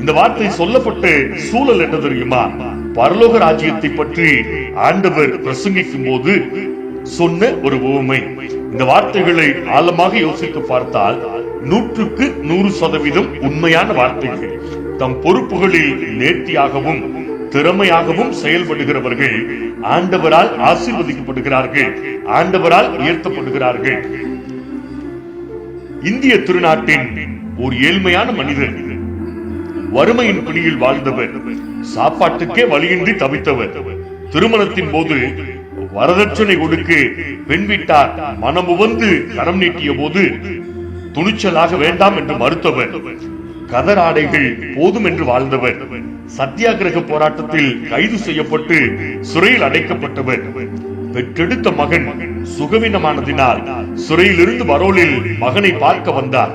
இந்த வார்த்தை சொல்லப்பட்ட சூழல் என்ன தெரியுமா? பரலோக ராஜ்யத்தை பற்றி ஆண்டவர் பிரசங்கிக்கும் போது சொன்ன ஒரு உவமை. இந்த வார்த்தைகளை ஆழமாக யோசித்து பார்த்தால் 100% உண்மையான வார்த்தைகள். தம் பொறுப்புகளில் நேர்த்தியாகவும் திறமையாகவும் செயல்படுகிறவர்கள் ஆண்டவரால் ஆசீர்வதிக்கப்படுகிறார்கள், ஆண்டவரால் உயர்த்தப்படுகிறார்கள். இந்திய திருநாட்டின் ஒரு ஏழ்மையான மனிதர், வறுமையின் பிடியில் வாழ்ந்தவர், சாப்பாட்டுக்கே வழியின்றி தவித்தவர். திருமணத்தின் போது வரதட்சணை கொடுக்க பெண் வீட்டார் மனமுவந்து கரம் நீட்டிய போது துணிச்சலாக வேண்டாம் என்று மறுத்தவர். கதர் ஆடைகள் போதும் என்று வாழ்ந்தவர். சத்தியாகிரக போராட்டத்தில் கைது செய்யப்பட்டு சிறையில் அடைக்கப்பட்டவர். பெற்றெடுத்த மகன் சுகவீனமானதினால் சிறையிலிருந்து பரோலில் மகனை பார்க்க வந்தார்.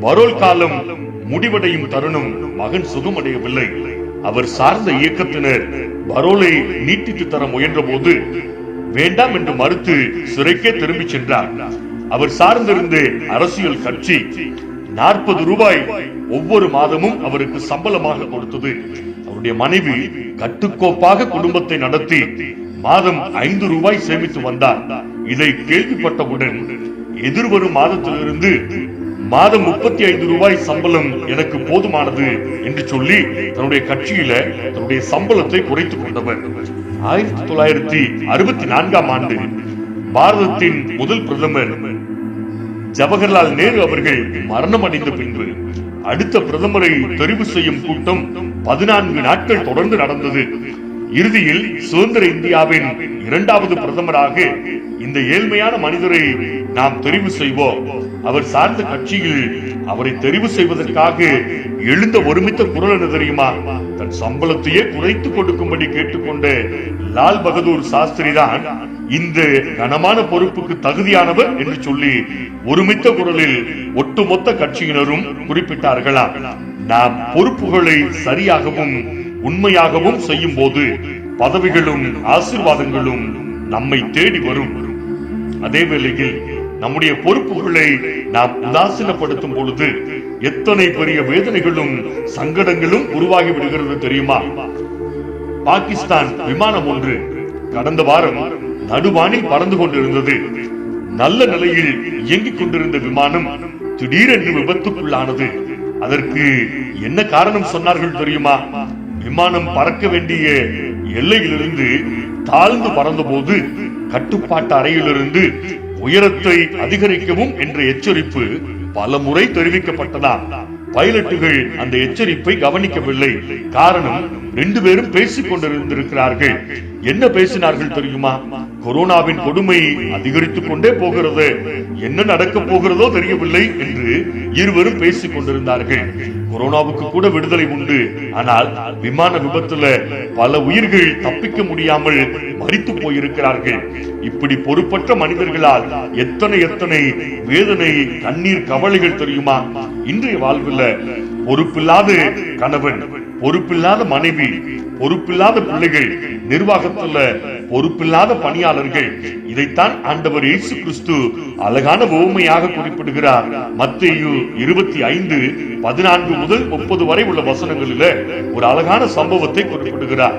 பரோல் காலம் முடிவடையும் தருணம் மகன் சுகமடையவில்லை. அவர் சார்ந்த இயக்கத்தினர் பரோலை நீட்டித்து தர முயன்ற போது வேண்டாம் என்று மறுத்து சிறைக்கே திரும்பி சென்றார். அவர் சார்ந்திருந்த அரசியல் கட்சி 40 ரூபாய் ஒவ்வொரு மாதமும் அவருக்கு சம்பளமாக கொடுத்தது. அவருடைய மனைவி கட்டுக்கோப்பாக குடும்பத்தை நடத்தி மாதம் 5 ரூபாய் சேமித்து வந்தார். இதை கேள்விப்பட்டவுடன் எதிர்வரும் மாதத்திலிருந்து மாதம் 35 ரூபாய் சம்பளம் எனக்கு போதுமானது என்று சொல்லி தன்னுடைய கட்சியில தன்னுடைய சம்பளத்தை குறைத்துக் கொண்டவர். 1964ஆம் ஆண்டு பாரதத்தின் முதல் பிரதமர் ஜவஹர்லால் நேரு அவர்கள் மரணம் அடைந்த பின்பு அடுத்த பிரதமரை தெரிவு செய்யும் கூட்டம் 14 நாட்கள் தொடர்ந்து நடந்தது. இறுதியில் சுதந்திர இந்தியாவின் 2வது பிரதமராக இந்த ஏழ்மையான மனிதரை நாம் தெரிவு செய்வோம். அவர் சார்ந்த கட்சியில் அவரை தெரிவு செய்வதற்காக எழுந்த ஒருமித்த குரல் என்ன தெரியுமா? தன் சம்பளத்தையே குறைத்து கொடுக்கும்படி கேட்டுக்கொண்ட லால் பகதூர் சாஸ்திரி தான் இந்த கனமான பொறுப்புக்கு தகுதியானவர் என்று சொல்லி ஒருமித்த குரலில் ஒட்டுமொத்த கட்சியினரும் குறிப்பிட்டார்களாம். நாம் பொறுப்புகளை சரியாகவும் உண்மையாகவும் செய்யும் போது பதவிகளும் ஆசீர்வாதங்களும் நம்மை தேடி வரும். அதே வேளையில் நம்முடைய பொறுப்புகளை நாம் உதாசீனப்படுத்தும் பொழுது எத்தனை பெரிய வேதனைகளும் சங்கடங்களும் உருவாகி விடுகிறது தெரியுமா? பாகிஸ்தான் விமானம் ஒன்று கடந்த வாரம் நடுவானில் பறந்து கொண்டிருந்தது. நல்ல நிலையில் இயங்கிக் கொண்டிருந்த விமானம் திடீரென்று விபத்துக்குள்ளானது. அதற்கு என்ன காரணம் சொன்னார்கள் தெரியுமா? விமானம் பறக்க வேண்டிய எல்லையிலிருந்து தாழ்ந்து பறந்த போது கட்டுப்பாட்டு அறையிலிருந்து உயரத்தை அதிகரிக்கவும் என்ற எச்சரிப்பு பல முறை தெரிவிக்கப்பட்டதாம். பைலட்டுகள் அந்த எச்சரிப்பை கவனிக்கவில்லை. காரணம், 2 பேரும் பேசிக் கொண்டிருந்திருக்கிறார்கள். என்ன பேசினார்கள் தெரியுமா? கொரோனாவின் கொடுமை அதிகரித்துக் கொண்டே போகிறது, என்ன நடக்க போகிறதோ தெரியவில்லை என்று இருவரும் பேசிக் கொண்டிருந்தார்கள். கொரோனாவுக்கு கூட விடுதலை உண்டு, ஆனால் விமான விபத்துல பல உயிர்கள் தப்பிக்க முடியாமல் மரித்து போயிருக்கிறார்கள். இப்படி பொறுப்பற்ற மனிதர்களால் எத்தனை எத்தனை வேதனை, கண்ணீர், கவலைகள் தெரியுமா? இன்றைய வாழ்வில் பொறுப்பில்லாத கணவன், பொறுப்பில்லாத மனைவி, பொறுப்பில்லாத பிள்ளைகள், நிர்வாகத்துல பொறுப்பில்லாத பணியாளர்கள், இதைத்தான் ஆண்டவர் இயேசு கிறிஸ்து அழகான உவமையாக குறிப்பிடுகிறார். மத்தேயு 25:14 முதல் 30 வரை உள்ள வசனங்களில ஒரு அழகான சம்பவத்தை குறிப்பிடுகிறார்.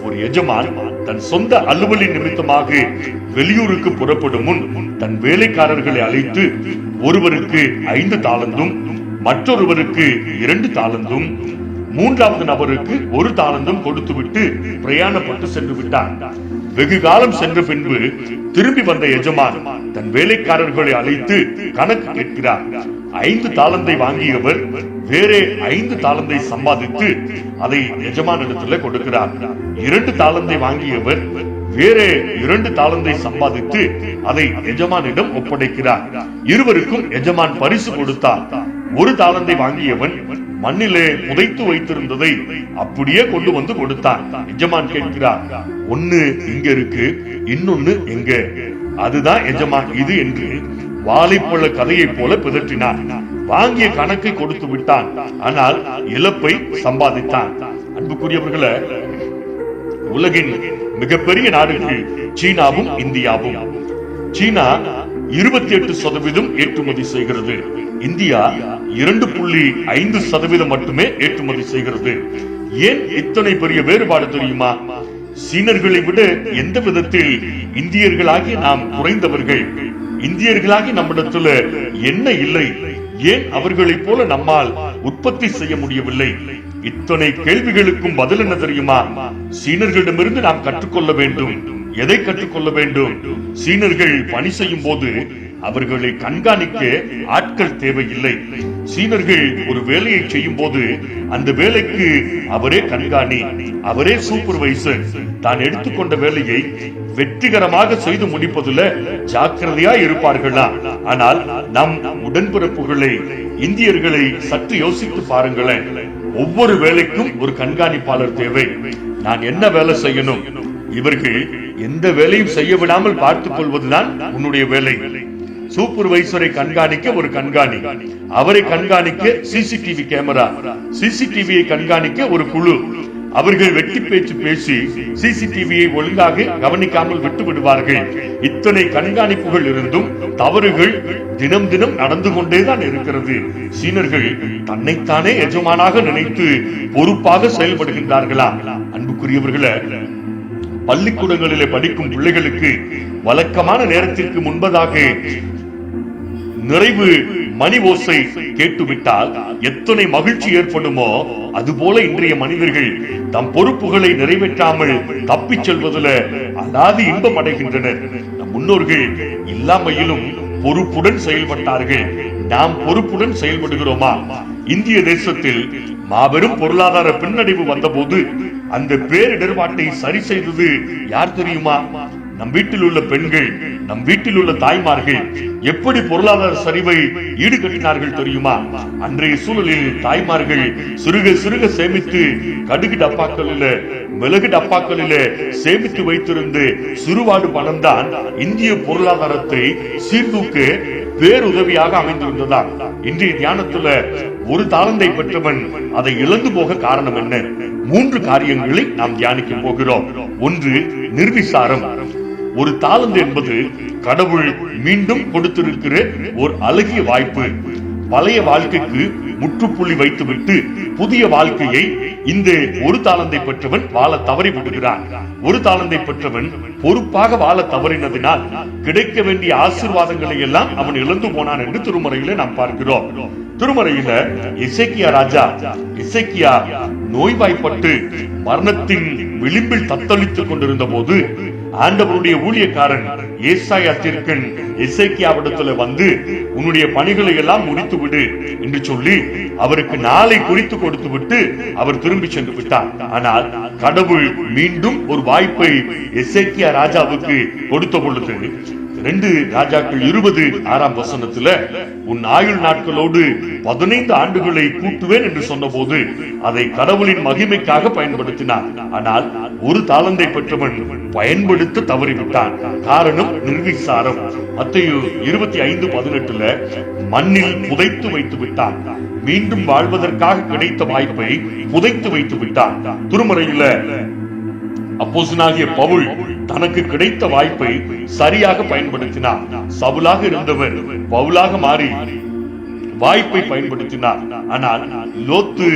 ஒரு எஜமான் தன் சொந்த அலுவலின் நிமித்தமாக வெளியூருக்கு புறப்படும் முன் தன் வேலைக்காரர்களை அழைத்து ஒருவருக்கு 5 தாலந்தும், மற்றொருவருக்கு 2 தாலந்தும், மூன்றாவது நபருக்கு 1 தாலந்தும் கொடுத்துவிட்டு பிரயாணப்பட்டு சென்று விட்டார். வெகு காலம் சென்ற பின்பு திரும்பி வந்த எஜமான் தன் வேலைக்காரர்களை அழைத்து கணக்கு கேட்கிறார். 5 தாலந்தை வாங்கியவர் வேறே 5 தாலந்தை சம்பாதித்து அதை எஜமானிடத்துல கொடுக்கிறார். 2 தாலந்தை வாங்கியவர் வேறே 2 தாலந்தை சம்பாதித்து அதை எஜமானிடம் ஒப்படைக்கிறார். இருவருக்கும் எஜமான் பரிசு கொடுத்தார். 1 தாலந்தை வாங்கியவன் மண்ணிலே புதைத்து வைத்திருந்ததை அப்படியே கொண்டு வந்து கொடுத்தான். எஜமான் கேட்கிறார், ஒன்னு இங்க இருக்கு, இன்னொன்னு எங்க? அதுதான் எஜமான் இது என்று வாழைப்பழ கதையை போல பிதற்றினான். வாங்கிய கணக்கை கொடுத்து விட்டான், ஆனால் இழப்பை சம்பாதித்தான். அன்புக்குரியவர்களே, உலகின் மிகப்பெரிய நாடுகள் சீனாவும் இந்தியாவும். சீனா 28% ஏற்றுமதி செய்கிறது. இந்தியா 2.5% மட்டுமே ஏற்றுமதி செய்கிறது. ஏன் இத்தனை பெரிய வேறுபாடு தெரியுமா? சீனர்களை விட எந்த விதத்தில் இந்தியர்களாகி நாம் குறைந்தவர்கள்? இந்தியர்களாகி நம்மிடத்துல என்ன இல்லை? ஏன் அவர்களைப் போல நம்மால் உற்பத்தி செய்ய முடியவில்லை? இத்தனை கேள்விகளுக்கும் பதில் என்ன தெரியுமா? சீனர்களிடமிருந்து நாம் கற்றுக்கொள்ள வேண்டும். எதை கற்றுக்கொள்ள வேண்டும்? சீனர்கள் பணி செய்யும் போது அவர்களை கண்காணிக்க ஆட்கள் தேவையில்லை. சீனர்கள் ஒரு வேலையை செய்யும் போது அந்த வேலைக்கு அவரே கண்காணி, அவரே சூப்பர்வைசர். தான் எடுத்துக்கொண்ட வேலையை வெற்றிகரமாக செய்து முடிப்பதில் ஜாக்கிரதையா இருப்பார்களா? ஆனால் நம் உடன்பிறப்புகளை, இந்தியர்களை சற்று யோசித்து பாருங்களேன். ஒவ்வொரு வேலைக்கும் ஒரு கண்காணிப்பாளர் தேவை. நான் என்ன வேலை செய்யணும்? இவர்கள் எந்த வேலையும் செய்ய விடாமல் பார்த்துக் கொள்வதுதான் உன்னுடைய வேலை. சூப்பர்வைசரை கண்காணிக்க ஒரு கண்காணி, அவரை கண்காணிக்க சிசிடிவி கேமரா, சிசிடிவியை கண்காணிக்க ஒரு குழு. அவர்கள் வெட்டி பேச்சு பேசி சிசிடிவியை ஒழுங்காக கவனிக்காமல் விட்டு விடுவார்கள். இத்தனை கண்காணிப்புகள் இருந்தும் தவறுகள் தினம் தினம் நடந்து கொண்டேதான் இருக்கிறது. சீனர்கள் தன்னைத்தானே எஜமானாக நினைத்து பொறுப்பாக செயல்படுகின்றார்களா? அன்புக்குரியவர்களே, பள்ளிக்கூடங்களிலே படிக்கும் பிள்ளைகளுக்கு வழக்கமான நேரத்திற்கு முன்பதாக நிறைவு மணி ஓசை கேட்டுவிட்டால் எத்தனை மகிழ்ச்சி ஏற்படுமோ, அதுபோல இன்றைய மனிதர்கள் தம் பொறுப்புகளை நிறைவேற்றாமல் தப்பிச் செல்வதில் அலாதி இன்பம் அடைகின்றனர். நம் முன்னோர்கள் இல்லாமையிலும் பொறுப்புடன் செயல்பட்டார்கள். நாம் பொறுப்புடன் செயல்படுகிறோமா? இந்திய தேசத்தில் மாபெரும் பொருளாதார பின்னடைவு வந்தபோது அந்த பேரிடர்பாட்டை சரி செய்தது யார் தெரியுமா? நம் வீட்டில் உள்ள பெண்கள், நம் வீட்டில் உள்ள தாய்மார்கள் எப்படி பொருளாதார சரிவை ஈடுகட்டினார்கள் தெரியுமா? அன்றைய சூழலில் தாய்மார்கள் சிறுக சிறுக சேமித்து கடுகு டப்பாக்களில, மிளகு டப்பாக்களில சேமித்து வைத்திருந்து சிறுவாடு பணம் தான் இந்திய பொருளாதாரத்தை சீர்தூக்க பேருதவியாக அமைந்திருந்ததா? இன்றைய தியானத்துல ஒரு தாளந்தை பெற்றவன் அதை இழந்து போக காரணம் என்ன? 3 காரியங்களை நாம் தியானிக்க போகிறோம். ஒன்று, நிர்விசாரம். ஒரு தாளந்து என்பது கடவுள் மீண்டும் கொடுத்திருக்கிற ஒரு அழகிய வாய்ப்பு. பழைய வாழ்க்கைக்கு முற்றுப்புள்ளி வைத்துவிட்டு புதிய வாழ்க்கையை இந்த ஒரு தாளந்தை பெற்றவன் வாழ தவறி விடுகிறான். ஒரு தாளந்தை பெற்றவன் பொறுப்பாக வாழ தவறினதினால் கிடைக்க வேண்டிய ஆசீர்வாதங்களை எல்லாம் அவன் இழந்து போனான் என்று திருமறையில நாம் பார்க்கிறோம். திருமறையில எசேக்கியா ராஜா, எசேக்கியா நோய்வாய்ப்பட்டு மரணத்தின் விளிம்பில் தத்தளித்துக் கொண்டிருந்த போது ஆண்டவருடைய ஊழியக்காரன் ஏசாயா தீர்க்கன் எசேக்கியாவிடத்துல வந்து உன்னுடைய பணிகளை எல்லாம் முடித்து விடு என்று சொல்லி அவருக்கு நாளை குறித்து கொடுத்து விட்டு அவர் திரும்பி சென்று விட்டார். ஆனால் கடவுள் மீண்டும் ஒரு வாய்ப்பை எசேக்கியா ராஜாவுக்கு கொடுத்த பொழுது 2 ராஜாக்கள் 20:6 உன் ஆயுள் நாட்களோடு 15 ஆண்டுகளை கூட்டுவேன் என்று சொன்னபோது அதை கடவுளின் மகிமைக்காக பயன்படுத்தினார். ஆனால் ஒரு தாளந்தை பெற்றவன் பயன்படுத்த தவறிவிட்டான். காரணம் நிர்விசாரம். மத்தேயு 25:18 மண்ணில் புதைத்து வைத்து விட்டான். மீண்டும் வாழ்வதற்காக கிடைத்த வாய்ப்பை புதைத்து வைத்து விட்டான். திருமறையில அப்போஸ்தலனாகிய பவுல் தனக்கு கிடைத்த வாய்ப்பை சரியாக பயன்படுத்தினார். சவுலாக இருந்தவர் பவுலாக மாறி வாய்ப்பை பயன்படுத்தினார். ஆனால் லோத்து,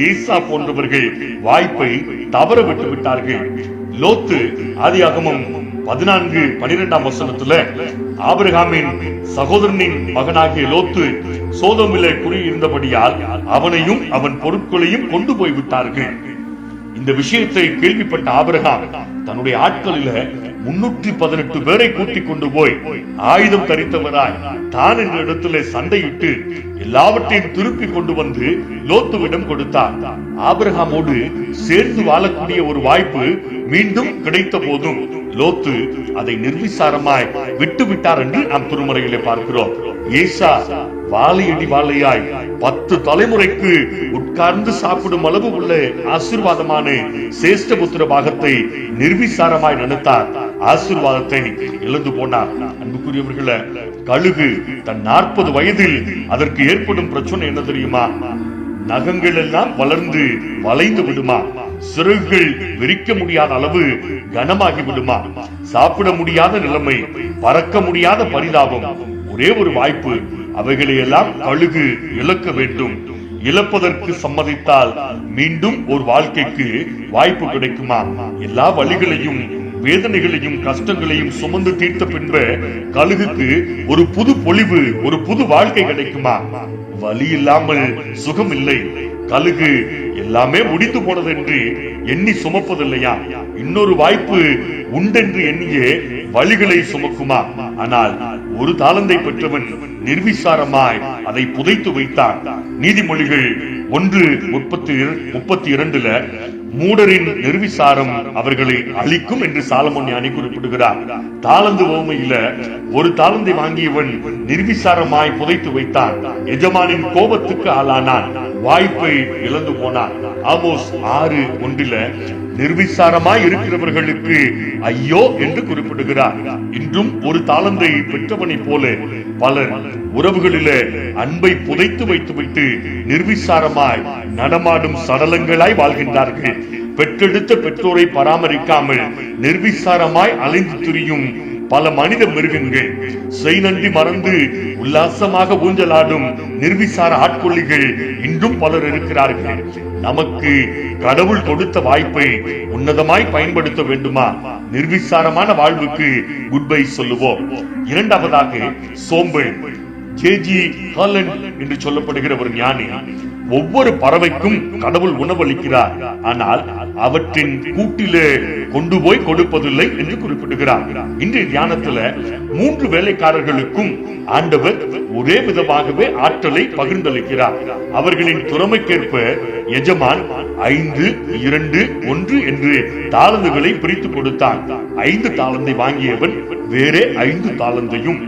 ஏசா போன்றவர்கள் வாய்ப்பை தவற விட்டு விட்டார்கள். லோத்து ஆதியாகமம் 14:12 ஆபிரகாமின் சகோதரனின் மகனாகிய லோத்து சோதோமிலே குடியிருந்தபடியால் அவனையும் அவன் பொருட்களையும் கொண்டு போய் விட்டார்கள். இந்த விஷயத்தை கேள்விப்பட்ட ஆபிரகாம் தன்னுடைய ஆட்களில 318 பேரை கூட்டிக் கொண்டு போய் ஆயுதம் தரித்தவராய் தான் என்ற இடத்துல சண்டையிட்டு எல்லாவற்றையும் திருப்பி கொண்டு வந்து லோத்துவிடம் கொடுத்தார். ஆபிரகாமோடு சேர்ந்து வாழக்கூடிய ஒரு வாய்ப்பு மீண்டும் கிடைத்த போதும் லோத்து அதை நிர்விசாரமாய் விட்டு விட்டார் என்று நாம் திருமறையிலே பார்க்கிறோம். ஏசா வாழையடி வாழையாய் 10 தலைமுறைக்கு உட்கார்ந்து சாப்பிடும் அளவு உள்ள ஆசீர்வாதமான சேஷ்டபுத்திர பாகத்தை நிர்விசாரமாய் நினைத்தார். ஆசீர்வாதத்தை இழந்து போனார். அன்புக்குரியவர்களே, கழுகு தன் 40 வயதில் அதற்கு ஏற்படும் பிரச்சனை என்ன தெரியுமா? நகங்கள் எல்லாம் வளர்ந்து வளைந்து விடுமா, சிறகுகள் விரிக்க முடியாத அளவு கனமாகி விடுமா, சாப்பிட முடியாத நிலைமை, பறக்க முடியாத பரிதாபம். ஒரே ஒரு வாய்ப்பு, அவைகளை எல்லாம் கழுகு இழக்க வேண்டும். இழப்பதற்கு சம்மதித்தால் மீண்டும் ஒரு வாழ்க்கைக்கு வாய்ப்பு கிடைக்குமா? எல்லா வழிகளையும் வேதனைகளையும் கஷ்டங்களையும் சுமந்து தீர்த்த பின்பு கழுகுக்கு ஒரு புது பொலிவு, ஒரு புது வாழ்க்கை கிடைக்குமா? வலி இல்லாமல் சுகம் இல்லை. கழுகு எல்லாமே முடித்து போனது என்று எண்ணி சுமப்பதில்லையா? இன்னொரு வாய்ப்பு உண்டென்று எண்ணியே வழிகளை சுமக்குமா? ஆனால் ஒரு தாளந்தை பெற்றவன் நிர்விசாரமாய் அதை புதைத்து வைத்தான். நீதிமொழிகள் 1:32 மூடரின் நிர்விசாரம் அவர்களை அழிக்கும் என்று சாலமோன் ஞானி குறிப்பிடுகிறார். தாளந்து உவமையில ஒரு தாளந்தை வாங்கியவன் நிர்விசாரமாய் புதைத்து வைத்தான். எஜமானின் கோபத்துக்கு ஆளானான், வாய்ப்பை இழந்து போனான். ஆமோஸ் 6:1 நிர்விசாரமாய் இருக்கிறவர்களுக்கு ஐயோ என்று குறிப்பிடுகிறார். இன்றும் ஒரு தாளந்தை பெற்றவனை போல பலர் உறவுகளிலே அன்பை புதைத்து வைத்துவிட்டு நிர்விசாரமாய் நடமாடும் சடலங்களாய் வாழ்கின்றார்கள். பெற்றெடுத்த பெற்றோரை பராமரிக்காமல் நிர்விசாரமாய் அலைந்து திரியும் பல மனித மிருகங்கள், செய் நன்றி மறந்து உல்லாசமாக ஊஞ்சலாடும் நிர்விசார ஆட்கொள்ளிகள் இன்றும் பலர் இருக்கிறார்கள். நமக்கு கடவுள் கொடுத்த வாய்ப்பை உன்னதமாய் பயன்படுத்த வேண்டுமா? நிர்விசாரமான வாழ்வுக்கு குட் பை சொல்லுவோம். இரண்டாவதாக சோம்பல். ஜே.ஜி. ஹாலண்ட் என்று சொல்லப்படுகிற ஒரு ஞானி, ஒவ்வொரு பறவைக்கும் கடவுள் உணவளிக்கிறார், ஆனால் அவற்றின் கூட்டிலே கொண்டு போய் கொடுப்பதில்லை என்று குறிப்பிடுகிறார். இன்றைய தியானத்துல 3 வேலைக்காரர்களுக்கும் ஆண்டவர் ஒரே விதமாகவே ஆற்றலை பகிர்ந்தளிக்கிறார். அவர்களின் திறமைக்கேற்ப எஜமான் 5, 2, 1 என்று தாளந்துகளை பிரித்து கொடுத்தான். 5 தாளந்தை வாங்கியவன் வேறே 5 தாளந்தையும்,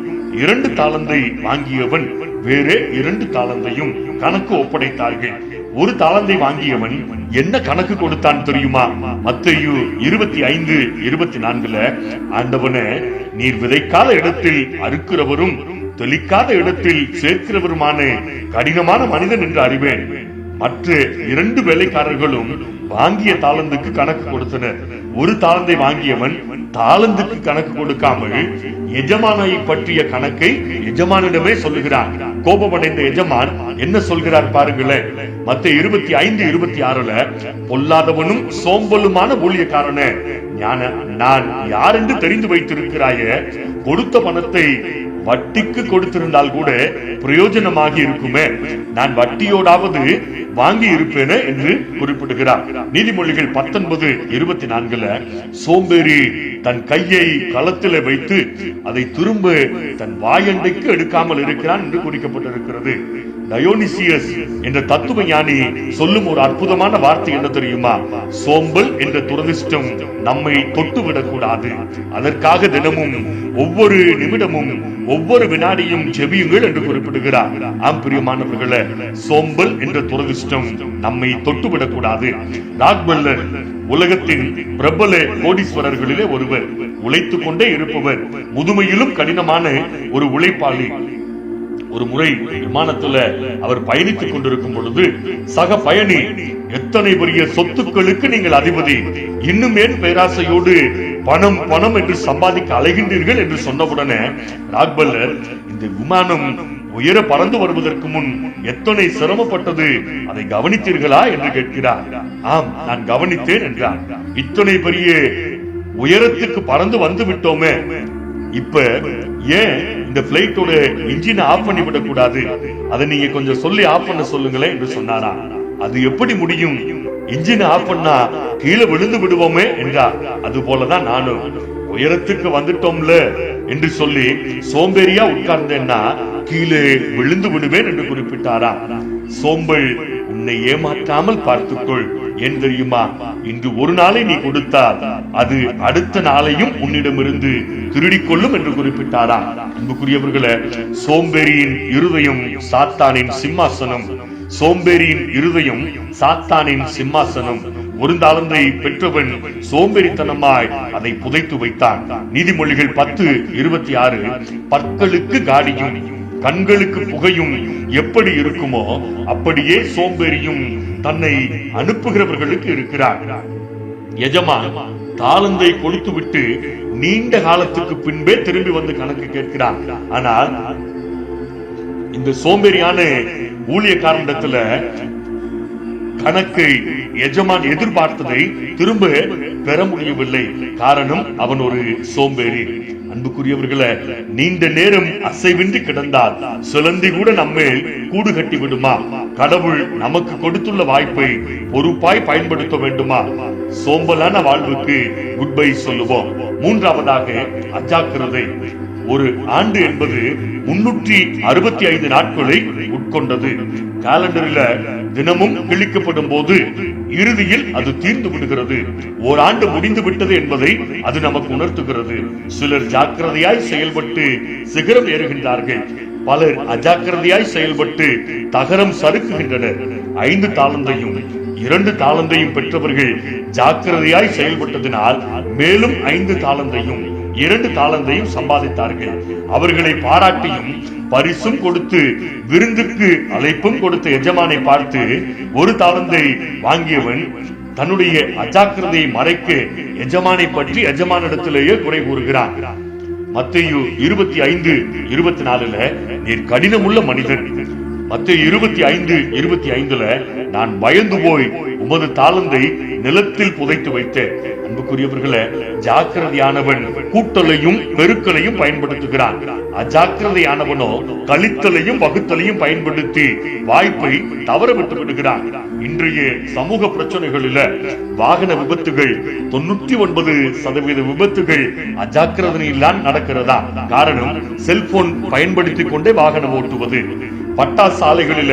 2 தாளந்தை வாங்கியவன் வேறே 2 தாளந்தையும் கணக்கு ஒப்படைத்தார்கள். ஒரு தாளந்தை வாங்கியவன் என்ன கணக்கு கொடுத்தான் தெரியுமா? மத்தேயு 25:24 ஆண்டவனே, நீர் விதைக்காத இடத்தில் அறுக்கிறவரும் தெளிக்காத இடத்தில் சேர்க்கிறவருமான கடினமான மனிதன் என்று அறிவேன். மற்ற 2 வேலைக்காரர்களும் வாங்கிய தாளந்துக்கு கணக்கு கொடுத்தனர். ஒரு தாளந்தை வாங்கியவன் தாளந்துக்கு கணக்கு கொடுக்காமல் எஜமானை பற்றிய கணக்கை எஜமானிடமே சொல்லுகிறான். கோபமடைந்த எஜமான் என்ன சொல்கிறார் பாருங்களேன். மத்தேயு 25:26 பொல்லாதவனும் சோம்பலுமான ஊழியக்காரனே, நான் யார் என்று தெரிந்து வைத்திருக்கிறாயே, கொடுத்த பணத்தை வட்டிக்கு கொடுத்திருந்தால் கூட பிரயோஜனமாகி இருக்குமே, நான் வட்டியோடாவது வாங்கி இருப்பேனே என்று குறிப்பிடுகிறார். நீதிமொழிகள் 19:24 சோம்பேறி தன் கையை களத்திலே வைத்து அதை திரும்ப தன் வாயண்டைக்கு எடுக்காமல் இருக்கிறான் என்று குறிக்கப்பட்டிருக்கிறது. டயோனிசியஸ் என்ற தத்துவ ஞானி சொல்லும் ஒரு அற்புதமான வார்த்தை என்ன தெரியுமா? சோம்பல் என்ற துரதிர்ஷ்டம் நம்மை தொட்டுவிடக் கூடாது. அதற்காக தினமும் ஒவ்வொரு நிமிடமும் ஒவ்வொரு வினாடியும் ஜெபியுங்கள் என்று குறிப்பிடுகிறார். ஆம் பிரியமானவர்களே, சோம்பல் என்ற துரதிர்ஷ்டம் நம்மை தொட்டுவிடக் கூடாது. ராக்பெல்லர் உலகத்தின் பிரபல கோடீஸ்வரர்களிலே ஒருவர். உழைத்துக் கொண்டே இருப்பவர், முதுமையிலும் கடினமான ஒரு உழைப்பாளி. ஒரு முறை விமானத்துல அவர் பயணித்துக் கொண்டிருக்கும் பொழுது சக பயணி, எத்தனை பெரிய சொத்துக்களுக்கு நீங்கள் அதிபதி, இன்னும் ஏன் பேராசையோடு பணம் பணம் என்று சம்பாதிக்க அலைகின்றீர்கள் என்று சொன்னவுடனே ராக்பெல்லர், இந்த விமானம் உயர பறந்து வருவதற்கு முன் எத்தனை சிரமப்பட்டது, அதை கவனித்தீர்களா என்று கேட்கிறார். ஆம், நான் கவனித்தேன் என்றார். இத்தனை பெரிய உயரத்துக்கு பறந்து வந்து விட்டோமே, இப்ப ஏன் இந்த பிளைட்டோட இன்ஜினை ஆஃப் பண்ணி விடக் கூடாது? அதை நீங்க கொஞ்சம் சொல்லி ஆஃப் பண்ண சொல்லுங்களேன் என்று சொன்னாரா. அது எப்படி முடியும்? இன்ஜினை ஆஃப் பண்ணா கீழே விழுந்து விடுவோமே என்றார். அது போலதான் நானும் உயரத்துக்கு வந்துட்டோம்ல என்று சொல்லி சோம்பேறியா உட்கார்ந்தேன்னா கீழே விழுந்து விடுவேன் என்று குறிப்பிட்டாரா. சோம்பல் உன்னை ஏமாற்றாமல் பார்த்துக்கொள். ஏன் தெரியுமா? இன்று ஒரு நாளை நீ கொடுத்தால் அது அடுத்த நாளையும் உன்னிடமிருந்து திருடிக்கொள்ளும் என்று குறிப்பிட்டாரா. அன்புக்குரியவர்களே, சோம்பேறியின் இருதயம் சாத்தானின் சிம்மாசனம். சோம்பேறியின் இருதயம் சாத்தானின் சிம்மாசனம். ஒரு தாளந்தை பெற்றவன் சோம்பேறித்தனமாய் அதை புதைத்து வைத்தான். நீதிமொழிகள் 10:26, பற்களுக்கு காடியும் கண்களுக்கு புகையும் எப்படி இருக்குமோ அப்படியே சோம்பேறியும் தன்னை அனுப்புகிறவர்களுக்கு இருக்கிறார். எஜமான் தாளந்தை கொடுத்து விட்டு நீண்ட காலத்துக்கு பின்பே திரும்பி வந்து கணக்கு கேட்கிறார். ஆனால் இந்த சோம்பேறியான ஊழியக்காரனிடத்துல கணக்கை எஜமான் எதிர்பார்த்ததை திரும்ப பெற முடியவில்லை. காரணம், அவன் ஒரு சோம்பேறி. அன்புக்குரியவர்களே, நீண்ட நேரம் அசைவின்றி கிடந்தால் சிலந்தி கூட நம்மேல் கூடு கட்டி விடுமா? கடவுள் நமக்கு கொடுத்துள்ள வாய்ப்பை பொறுப்பாய் பயன்படுத்த வேண்டுமா? சோம்பலான வாழ்வுக்கு குட் பை சொல்லுவோம். மூன்றாவதாக, அஜாக்கிரதை. ஒரு ஆண்டு என்பது 365 நாட்களை உட்கொண்டது. காலண்டரில் தினமும் கிழிக்கப்படும் போது இறுதியில் அது தீர்ந்து விடுகிறது. ஓராண்டு முடிந்து விட்டது என்பதை அது நமக்கு உணர்த்துகிறது. சிலர் ஜாக்கிரதையாய் செயல்பட்டு சிகரம் ஏறுகின்றார்கள். பலர் அஜாக்கிரதையாய் செயல்பட்டு தகரம் சறுக்குகின்றனர். 5 தாளந்தையும் 2 தாளந்தையும் பெற்றவர்கள் ஜாக்கிரதையாய் செயல்பட்டதினால் மேலும் 5 தாளந்தையும் 2 தாளந்தையும் சம்பாதித்தார்கள். அவர்களை பாராட்டியும் பரிசும் கொடுத்து விருந்துக்கு அழைப்பும் கொடுத்த எஜமானை பார்த்து 1 தாளந்தை வாங்கியவன் தன்னுடைய அஜாக்கிரதையை மறைக்க எஜமானை பற்றி எஜமானிடத்திலேயே குறை கூறுகிறான். மத்தேயு 25:24 நீர் கடினமுள்ள மனிதன். மத்தேயு 25:25 நான் பயந்து போய் உமது தாளந்தை நிலத்தில் புதைத்து வைத்தேன். அன்புக்குரியவர்களே, ஜாக்கிரதையானவன் கூட்டலையும் பெருக்கலையும் பயன்படுத்துகிறான். அஜாக்கிரதையானவனோ கழித்தலையும் வகுத்தலையும் பயன்படுத்தி வாய்ப்பை தவற விட்டு விடுகிறான். இன்றைய சமூக பிரச்சனைகளில வாகன விபத்துகள் 99% விபத்துகள் அஜாக்கிரதையில்தான் நடக்கிறதா? காரணம், செல்போன் பயன்படுத்திக் கொண்டே வாகனம் ஓட்டுவது. பட்டாசு ஆலைகளில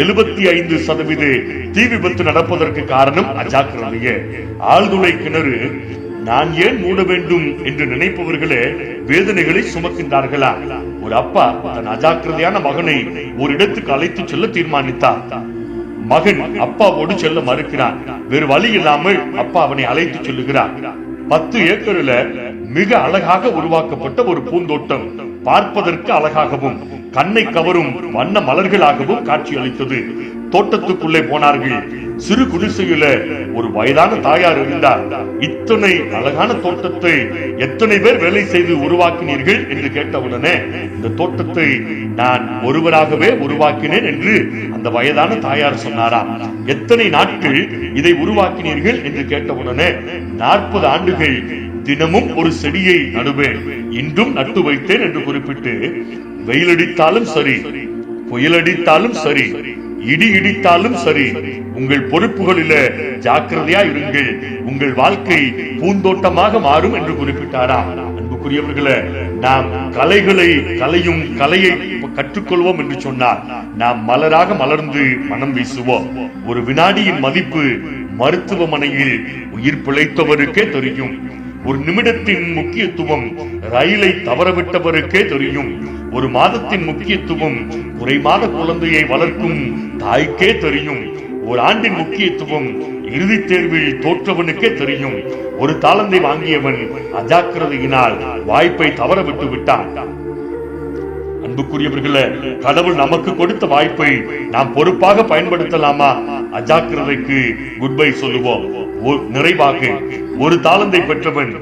75% தீ விபத்து நடப்பதற்கு காரணம் அஜாக்கிரதையே. ஆழ்துளை கிணறு நான் ஏன் மூட வேண்டும் என்று நினைப்பவர்களே வேதனைகளை சுமக்கின்றார்களா? ஒரு அப்பா தன் அஜாக்கிரதையான மகனை ஒரு இடத்துக்கு அழைத்து செல்ல தீர்மானித்தார். மகன் அப்பாவோடு செல்ல மறுக்கிறான். வேறு வழி இல்லாமல் அப்பா அவனை அழைத்து செல்லுகிறார். 10 ஏக்கர்ல மிக அழகாக உருவாக்கப்பட்ட ஒரு பூந்தோட்டம் பார்ப்பதற்கு அழகாகவும் கண்ணை கவரும் வண்ண மலர்களாகவும் காட்சி அளித்தது. தோட்டத்துக்குள்ளே போனார்கள். சிறு குடிசையில ஒரு வயதான தாயார் இருந்தார். இத்தனை அழகான தோட்டத்தை எத்தனை பேர் வேலை செய்து உருவாக்கினீர்கள் என்று கேட்டவுடனே, இந்த தோட்டத்தை நான் ஒருவராகவே உருவாக்கினேன் என்று அந்த வயதான தாயார் சொன்னாராம். எத்தனை நாட்கள் இதை உருவாக்கினீர்கள் என்று கேட்டவுடனே, 40 ஆண்டுகள் தினமும் ஒரு செடியை நடுவேன், இன்றும் நட்டு வைத்தேன் என்று குறிப்பிட்டு, வெயிலடித்தாலும் சரி, புயலடித்தாலும் சரி, இடி இடித்தாலும் சரி, உங்கள் பொறுப்புகளில ஜாக்கிரதையா இருங்கள், உங்கள் வாழ்க்கை பூந்தோட்டமாக மாறும் என்று குறிப்பிட்டாரா. அன்புக்குரியவர்களே, நாம் கலையும் கலையை கற்றுக்கொள்வோம் என்று சொன்னால் நாம் மலராக மலர்ந்து மனம் வீசுவோம். ஒரு வினாடியின் மதிப்பு மருத்துவமனையில் உயிர் பிழைத்தவருக்கே தெரியும். ஒரு நிமிடத்தின் முக்கியத்துவம் ரயிலை தவறவிட்டவருக்கே தெரியும். ஒரு மாதத்தின் முக்கியத்துவம் குறை மாத குழந்தையை வளர்க்கும் தாய்க்கே தெரியும். ஒரு ஆண்டின் முக்கியத்துவம் இறுதித் தேர்வில் தோற்றவனுக்கே தெரியும். ஒரு தாளந்தை வாங்கியவன் அஜாக்கிரதையினால் வாய்ப்பை தவற விட்டு விட்டான். அன்புக்குரியவர்களே, கடவுள் நமக்கு கொடுத்த வாய்ப்பை நாம் பொறுப்பாக பயன்படுத்தலாமா? அஜாக்கிரதைக்கு குட் பை சொல்லுவோம். நிறைவாக ஒரு தாளந்தை பெற்றவன்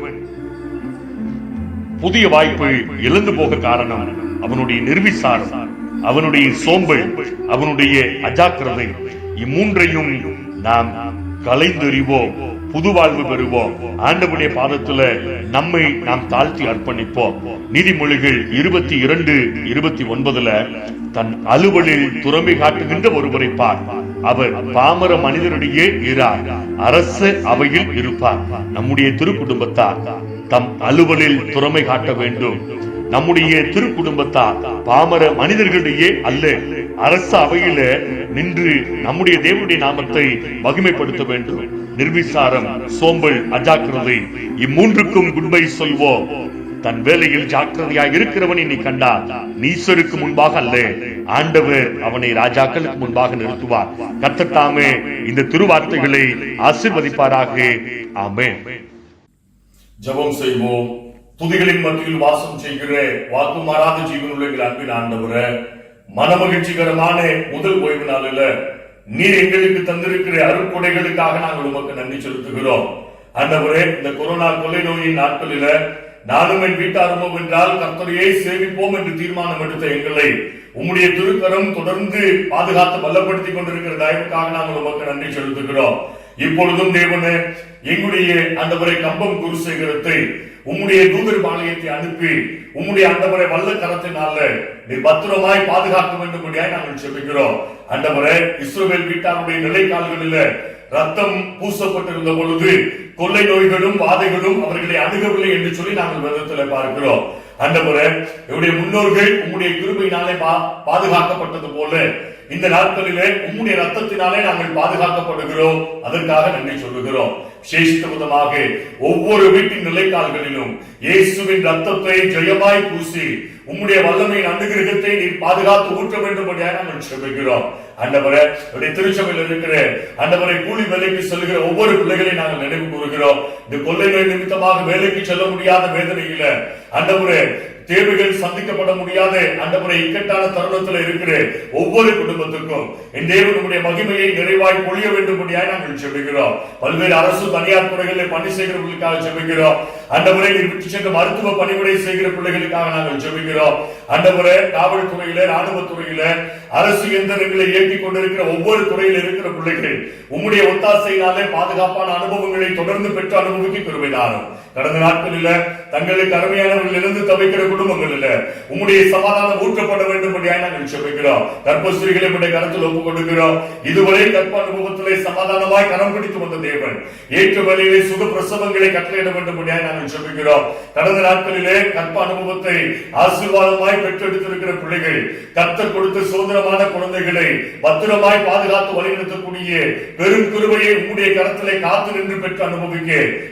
புதிய வாய்ப்பை இழந்து போக காரணம் அவனுடைய நிர்விசாரம், அவனுடைய சோம்பல், அவனுடைய அஜாக்கிரதை. இம்மூன்றையும் நாம் கலைந்தெறிவோம், புது வாழ்வு பெறுவோம். ஆண்டவருடைய பாதத்துல நம்மை நாம் தாழ்த்தி அர்ப்பணிப்போம். நீதிமொழிகள் 22:29 தன் அலுவலில் துறமை காட்டுகின்ற ஒருவரை பார், அவர் பாமர மனிதரிடையே இரார், அரச அவையில் இருப்பார். நம்முடைய திருக்குடும்பத்தார் தம் அலுவலில் துறமை காட்ட வேண்டும். நம்முடைய திருக்குடும்பத்தார் பாமர மனிதர்களிடையே அல்ல, அரச அவையில நின்று நம்முடைய தேவனுடைய நாமத்தை மகிமைப்படுத்த வேண்டும். நிர்விசாரம், சோம்பல், அஜாக்கிரதை, இம்மூன்றுக்கும் குட்பை சொல்வோம். தன் வேலையில் ஜாக்கிரதையாக இருக்கிறவனை நீ கண்டால் நீசருக்கு முன்பாக அல்ல, ஆண்டவர் அவனை ராஜாக்களுக்கு முன்பாக நிறுத்துவார். கர்த்தர் தாமே இந்த திருவார்த்தைகளை ஆசீர்வதிப்பாராக. ஆமென். ஜெபம் செய்வோம். துதிகளின் மத்தியில் வாசம் செய்கிற வாக்கு மாறாத ஜீவனுள்ள எங்கள் அன்பின் ஆண்டவரே, மனமகிழ்ச்சிகரமான முதல் ஓய்வு நாளில் நீர் எங்களுக்கு தந்திருக்கிற அருட்கொடைகளுக்காக நாங்கள் உமக்கு நன்றி செலுத்துகிறோம். ஆண்டவரே, இந்த கொரோனா கொள்ளை நோயின் நாட்களில நானும் என் வீட்டாருமோ என்றால் கர்த்தரையே சேவிப்போம் என்று தீர்மானம் எடுத்த எங்களை உம்முடைய திருக்கரம் தொடர்ந்து பாதுகாத்து பலப்படுத்திக் கொண்டிருக்கிற தயவுக்காக நாங்கள் உமக்கு நன்றி செலுத்துகிறோம். இப்பொழுதும் தேவனே, எங்களுடைய ஆண்டவரை கம்பம் குருசேகரத்தை உம்முடைய தூதர் பாளையத்தை அனுப்பி உம்முடைய ஆண்டவரை வல்ல கரத்தினால நீ பத்திரமாய் பாதுகாக்க வேண்டும்படியாய் நாங்கள் செபிக்கிறோம். ஆண்டவரே, இஸ்ரவேல் வீட்டாருடைய நிலைக்கால்களில் ரத்தம் பூசப்பட்டிருந்த பொழுது கொள்ளை நோய்களும் வாதைகளும் அவர்களை அணுகவில்லை என்று சொல்லி நாங்கள் வேதத்தில் பார்க்கிறோம். ஆண்டவரே, என்னுடைய முன்னோர்கள் உம்முடைய கிருபையினாலே பாதுகாக்கப்பட்டது போல இந்த நாட்களிலே உம்முடைய ரத்தத்தினாலே நாங்கள் பாதுகாக்கப்படுகிறோம். அதற்காக நன்றி சொல்லுகிறோம். விசேஷித்த விதமாக ஒவ்வொரு வீட்டின் நிலைக்கால்களிலும் இயேசுவின் ரத்தத்தை ஜெயமாய் பூசி உம்முடைய வல்லமையின் அனுகிரகத்தை நீர் பாதுகாத்து ஊற்ற வேண்டும் நாங்கள் செபிக்கிறோம். ஆண்டவரே, திருச்சபையில் இருக்கிற ஆண்டவரை கூலி வேலைக்கு செல்கிற ஒவ்வொரு பிள்ளைகளையும் நாங்கள் நினைவு கூறுகிறோம். இந்த கொள்ளை நோய் நிமித்தமாக வேலைக்கு செல்ல முடியாத வேதனையில ஆண்டவரே தேவைகள் சந்திக்கப்பட முடியாத ஆண்டவரை இக்கட்டான தருணத்தில் இருக்கிற ஒவ்வொரு குடும்பத்துக்கும் என் தேவனுடைய மகிமையை நிறைவாய் பொழிய வேண்டும் நாங்கள் செபிக்கிறோம். பல்வேறு அரசு தனியார் துறைகளில் பணி செய்கிறவர்களுக்காக செபிக்கிறோம். ஆண்டவரை விட்டு சென்ற மருத்துவ பணிவிடை செய்கிற பிள்ளைகளுக்காக நாங்கள் செபிக்கிறோம். ஆண்டவரே, காவல்துறையில, ராணுவத்துறையில, அரசு இயந்திரங்களை இயக்கிக் கொண்டிருக்கிற ஒவ்வொரு துறையில் இருக்கிற பிள்ளைகள் உம்முடைய ஒத்தாசையினாலே பாதுகாப்பான அனுபவங்களை தொடர்ந்து பெற்று அனுபவிக்க பெறுவதாகும். கடந்த நாட்களில் தங்களுக்கு அருமையானவர்கள் இருந்து தவிக்கிற குடும்பங்களில் உம்முடைய சமாதானம் ஊற்றப்பட வேண்டும் நாங்கள் செபிக்கிறோம். கர்ப்பஸ்திரீகளை உடைய கருத்தில் ஒப்புக் கொடுக்கிறோம். இதுவரை கற்ப அனுபவத்திலே சமாதானமாய் கரம் பிடித்து வந்த தேவன் ஏற்ற வழியிலே சுக பிரசவங்களை கட்டளையிட வேண்டும் நாங்கள் செபிக்கிறோம். கடந்த நாட்களிலே கற்ப அனுபவத்தை ஆசீர்வாதமாய் பெற்றெடுத்திருக்கிற பிள்ளைகள் கர்த்தர் கொடுத்த சுதந்திரமான குழந்தைகளை பத்திரமாய் பாதுகாத்து வழிநடத்தக்கூடிய பெரும் கிருபையை உம்முடைய கரத்திலே காத்து நின்று பெற்று அனுபவிக்க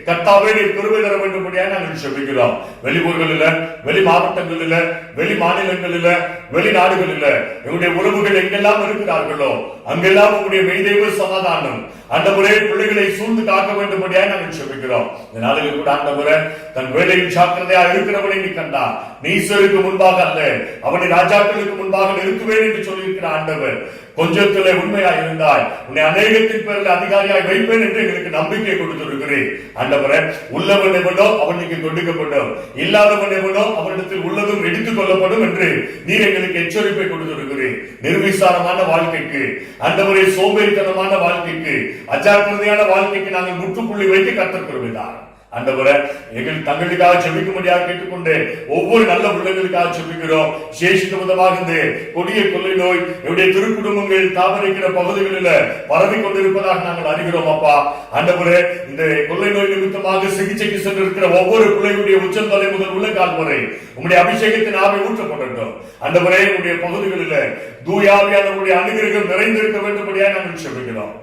கர்த்தாவே நீர் கிருபை தர வேண்டும் நாங்கள் செபிக்கிறோம். வெளியூர்களில், வெளி மாவட்டங்களில், வெளி மாநிலங்களில், வெளிநாடுகளில் எங்களுடைய உறவுகள் எங்கெல்லாம் இருக்கிறார்களோ அங்கெல்லாம் உங்களுடைய மெய்தெய்வ சமாதானம் ஆண்டவரே பிள்ளைகளை சூழ்ந்து காக்க வேண்டும் நாங்கள் செபிக்கிறோம். இந்த நாளில் கூட ஆண்டவரே, தன் வேலையில் ஜாக்கிரதையா இருக்கிறவனை நீ கண்டா நீசருக்கு முன்பாக அல்ல, அவனை ராஜாக்களுக்கு முன்பாக நிறுத்துவேன் என்று சொல்லியிருக்கிற ஆண்டவர், கொஞ்சத்திலே உண்மையா இருந்தால் உன்னை அநேகத்தின் பேரில் அதிகாரியாய் வைப்பேன் என்று எங்களுக்கு நம்பிக்கை கொடுத்திருக்கிறேன். ஆண்டவரே, உள்ளவன் எவனோ அவனுக்கு கொடுக்கப்படும், இல்லாதவன் எவனோ அவனிடத்தில் உள்ளதும் எடுத்துக் கொள்ளப்படும் என்று நீர் எங்களுக்கு எச்சரிப்பை கொடுத்திருக்கிறேன். நிர்விசாரமான வாழ்க்கைக்கு, ஆண்டவரே சோம்பேறித்தனமான வாழ்க்கைக்கு, அஜாக்கிரதையான வாழ்க்கைக்கு நாங்கள் முற்றுப்புள்ளி வைக்க கற்றுக்கொள்வதால் ஆண்டவரே, எங்கள் தங்களுக்காக ஜெபிக்கும்படியாக கேட்டுக்கொண்டு ஒவ்வொரு நல்ல உள்ளங்களுக்காக ஜெபிக்கிறோம். சேஷித்த விதமாக இந்த கொடிய கொள்ளை நோய் என்னுடைய திருக்குடும்பங்கள் தாமரைக்கிற பகுதிகளில் பரவி கொண்டிருப்பதாக நாங்கள் அறிகிறோம். அப்பா ஆண்டவரே, இந்த கொள்ளை நோய் நிமித்தமாக சிகிச்சைக்கு சென்றிருக்கிற ஒவ்வொரு பிள்ளைகளுடைய உச்சம் தலை முதல் உள்ள கால் வரை உங்களுடைய அபிஷேகத்தின் ஆவி ஊற்றப்படட்டும். ஆண்டவரே, உங்களுடைய பகுதிகளில் தூயாவியானவருடைய அனுகிரகம் நிறைந்திருக்க வேண்டும்படியாக நாங்கள் ஜெபிக்கிறோம்.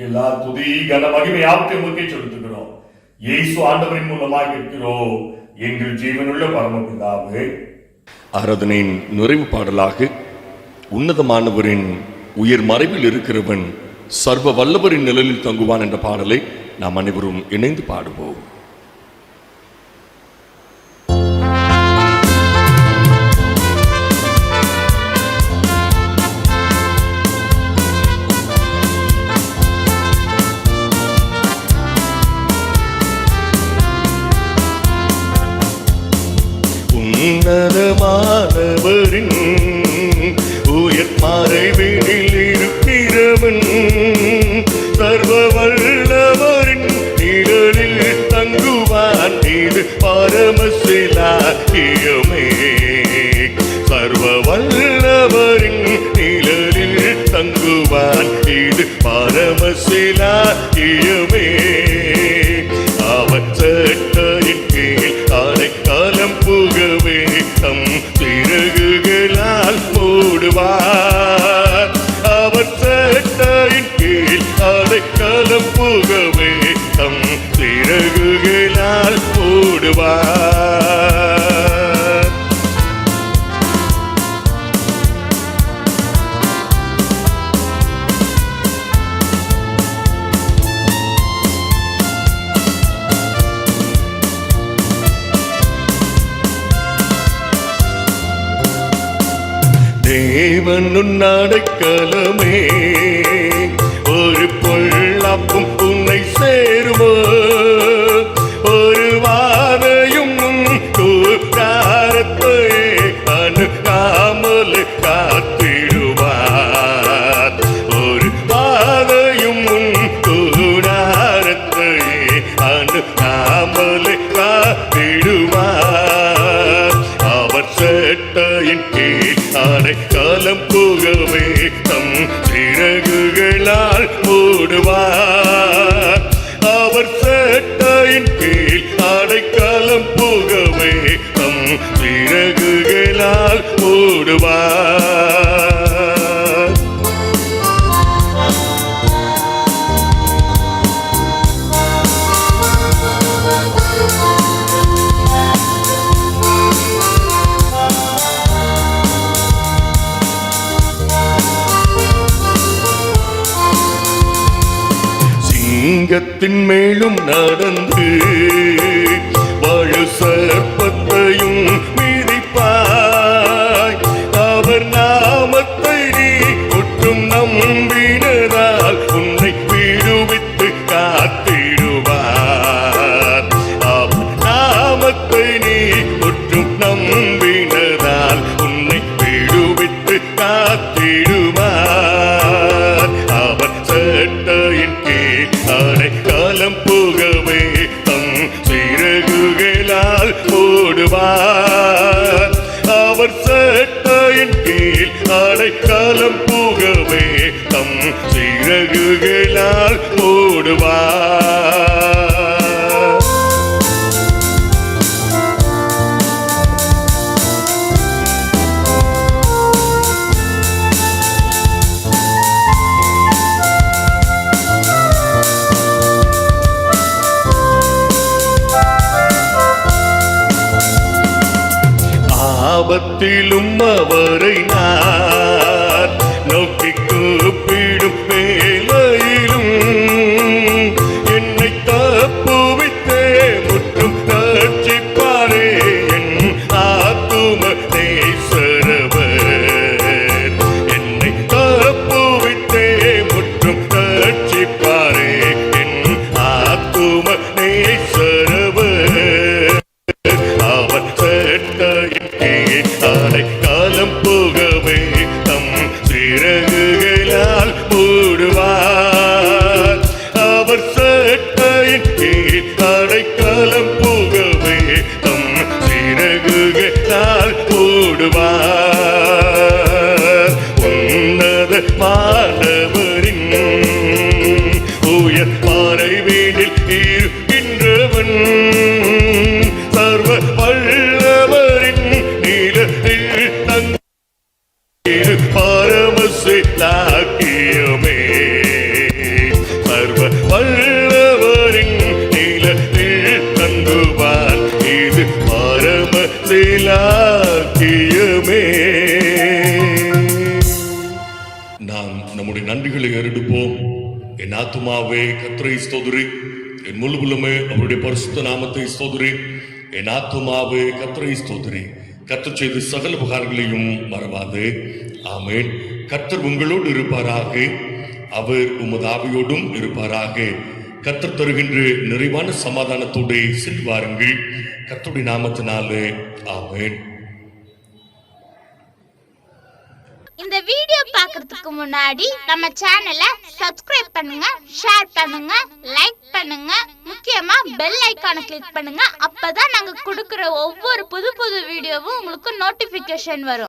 எல்லா துதி கன மகிமை யாவுக்கு முக்கிய செலுத்துகிறோம். இயேசு ஆண்டவரின் மூலமாக இருக்கிறோம் எங்கள் ஜீவனுள்ள பரமபிதாவே. ஆராதனையின் நிறைவு பாடலாக உன்னதமானவரின் உயர் மறைவில் இருக்கிறவன் சர்வ வல்லவரின் நிழலில் தங்குவான் என்ற பாடலை நாம் அனைவரும் இணைந்து பாடுவோம். உன்னதமானவரின் உயர் மறைவினில் இருக்கிறவன் சர்வ வல்லவரின் நிழலில் தங்குவான். இது பரமசிலாக்கியமே. சர்வ வல்லவரின் நிழலில் தங்குவான். இது பரமசிலாக்கியமே. அவர் சட்டையின் கீழ் அடைக்கலம் புகவே தம் சிறகுகளால் மூடுவார். அவர் சட்டையின் கீழ் அடைக்கலம் புகவே தம் சிறகுகளால் மூடுவார். தேவன் அடைக்கலமே, ஒரு பொல்லாப்பும் உன்னை சேருமோ, ஒரு வாதையும் கூடாரத்தை அணுகாமல் காத்திடுவார். ஒரு வாதையும் கூடாரத்தை அணுகாமல் காத்திடுவார். அவர் சட்டையின் கீழ் அடைக்கலம் புகவே தம் சிறகுகளால் மூடுவார். அவர் சட்டையின் கீழ் அடைக்கலம் புகவே தம் சிறகுகளால் மூடுவார். சிங்கத்தின் மேலும் நடந்து வலு சர்ப்பத்தையும் மிதிப்பாய். அவர் நாமத்தை நீ ஒற்றும் நம்பினதால் உன்னை விடுவித்து காத்திடுவார். அவர் நாமத்தை நீ ஒற்றும் நம்பினதால் உன்னை விடுவித்து காத்திடுவார். அவர் சட்டையின் கீழ் அடைக்கலம் புகவே தம் சிறகுகளால் மூடுவார். அவர் சட்டையின் கீழ் அடைக்கலம் புகவே தம் சிறகுகளால் மூடுவார். ஆபத்திலும் அவரை நான் நோக்கி கூப்பிடும் வேளையிலும் என்னை தப்புவித்தே முற்றும் ரட்சிப்பாரே என் ஆத்தும நேசரவர். என்னை தப்புவித்தே முற்றும் ரட்சிப்பாரே என் ஆத்தும நேசரவர். அவர் சட்டையின் கீழ் அடைக்கலம் புகவே ஏறெடுப்போம். என் ஆத்துமாவே கர்த்தரை ஸ்தோத்திரி, என் முழுவலுமே அவருடைய பரிசுத்த நாமத்தை ஸ்தோத்திரி. என் ஆத்துமாவே கர்த்தரை ஸ்தோத்திரி, கர்த்தர் செய்த சகல உபகாரங்களையும் மறவாதே. ஆமென். கர்த்தர் உங்களோடு இருப்பாராக, அவர் உமது ஆவியோடும் இருப்பாராக. கர்த்தர் தருகின்ற நிறைவான சமாதானத்தோடு செல்வாருங்கள். கர்த்தருடைய நாமத்தினாலே ஆமென். இந்த வீடியோ பார்க்கிறதுக்கு முன்னாடி நம்ம சேனலை சப்ஸ்கிரைப் பண்ணுங்க, ஷேர் பண்ணுங்க, லைக் பண்ணுங்க, முக்கியமா பெல் ஐகானை கிளிக் பண்ணுங்க. அப்பதான் நாங்க கொடுக்கிற ஒவ்வொரு புது வீடியோவும் உங்களுக்கு நோட்டிபிகேஷன் வரும்.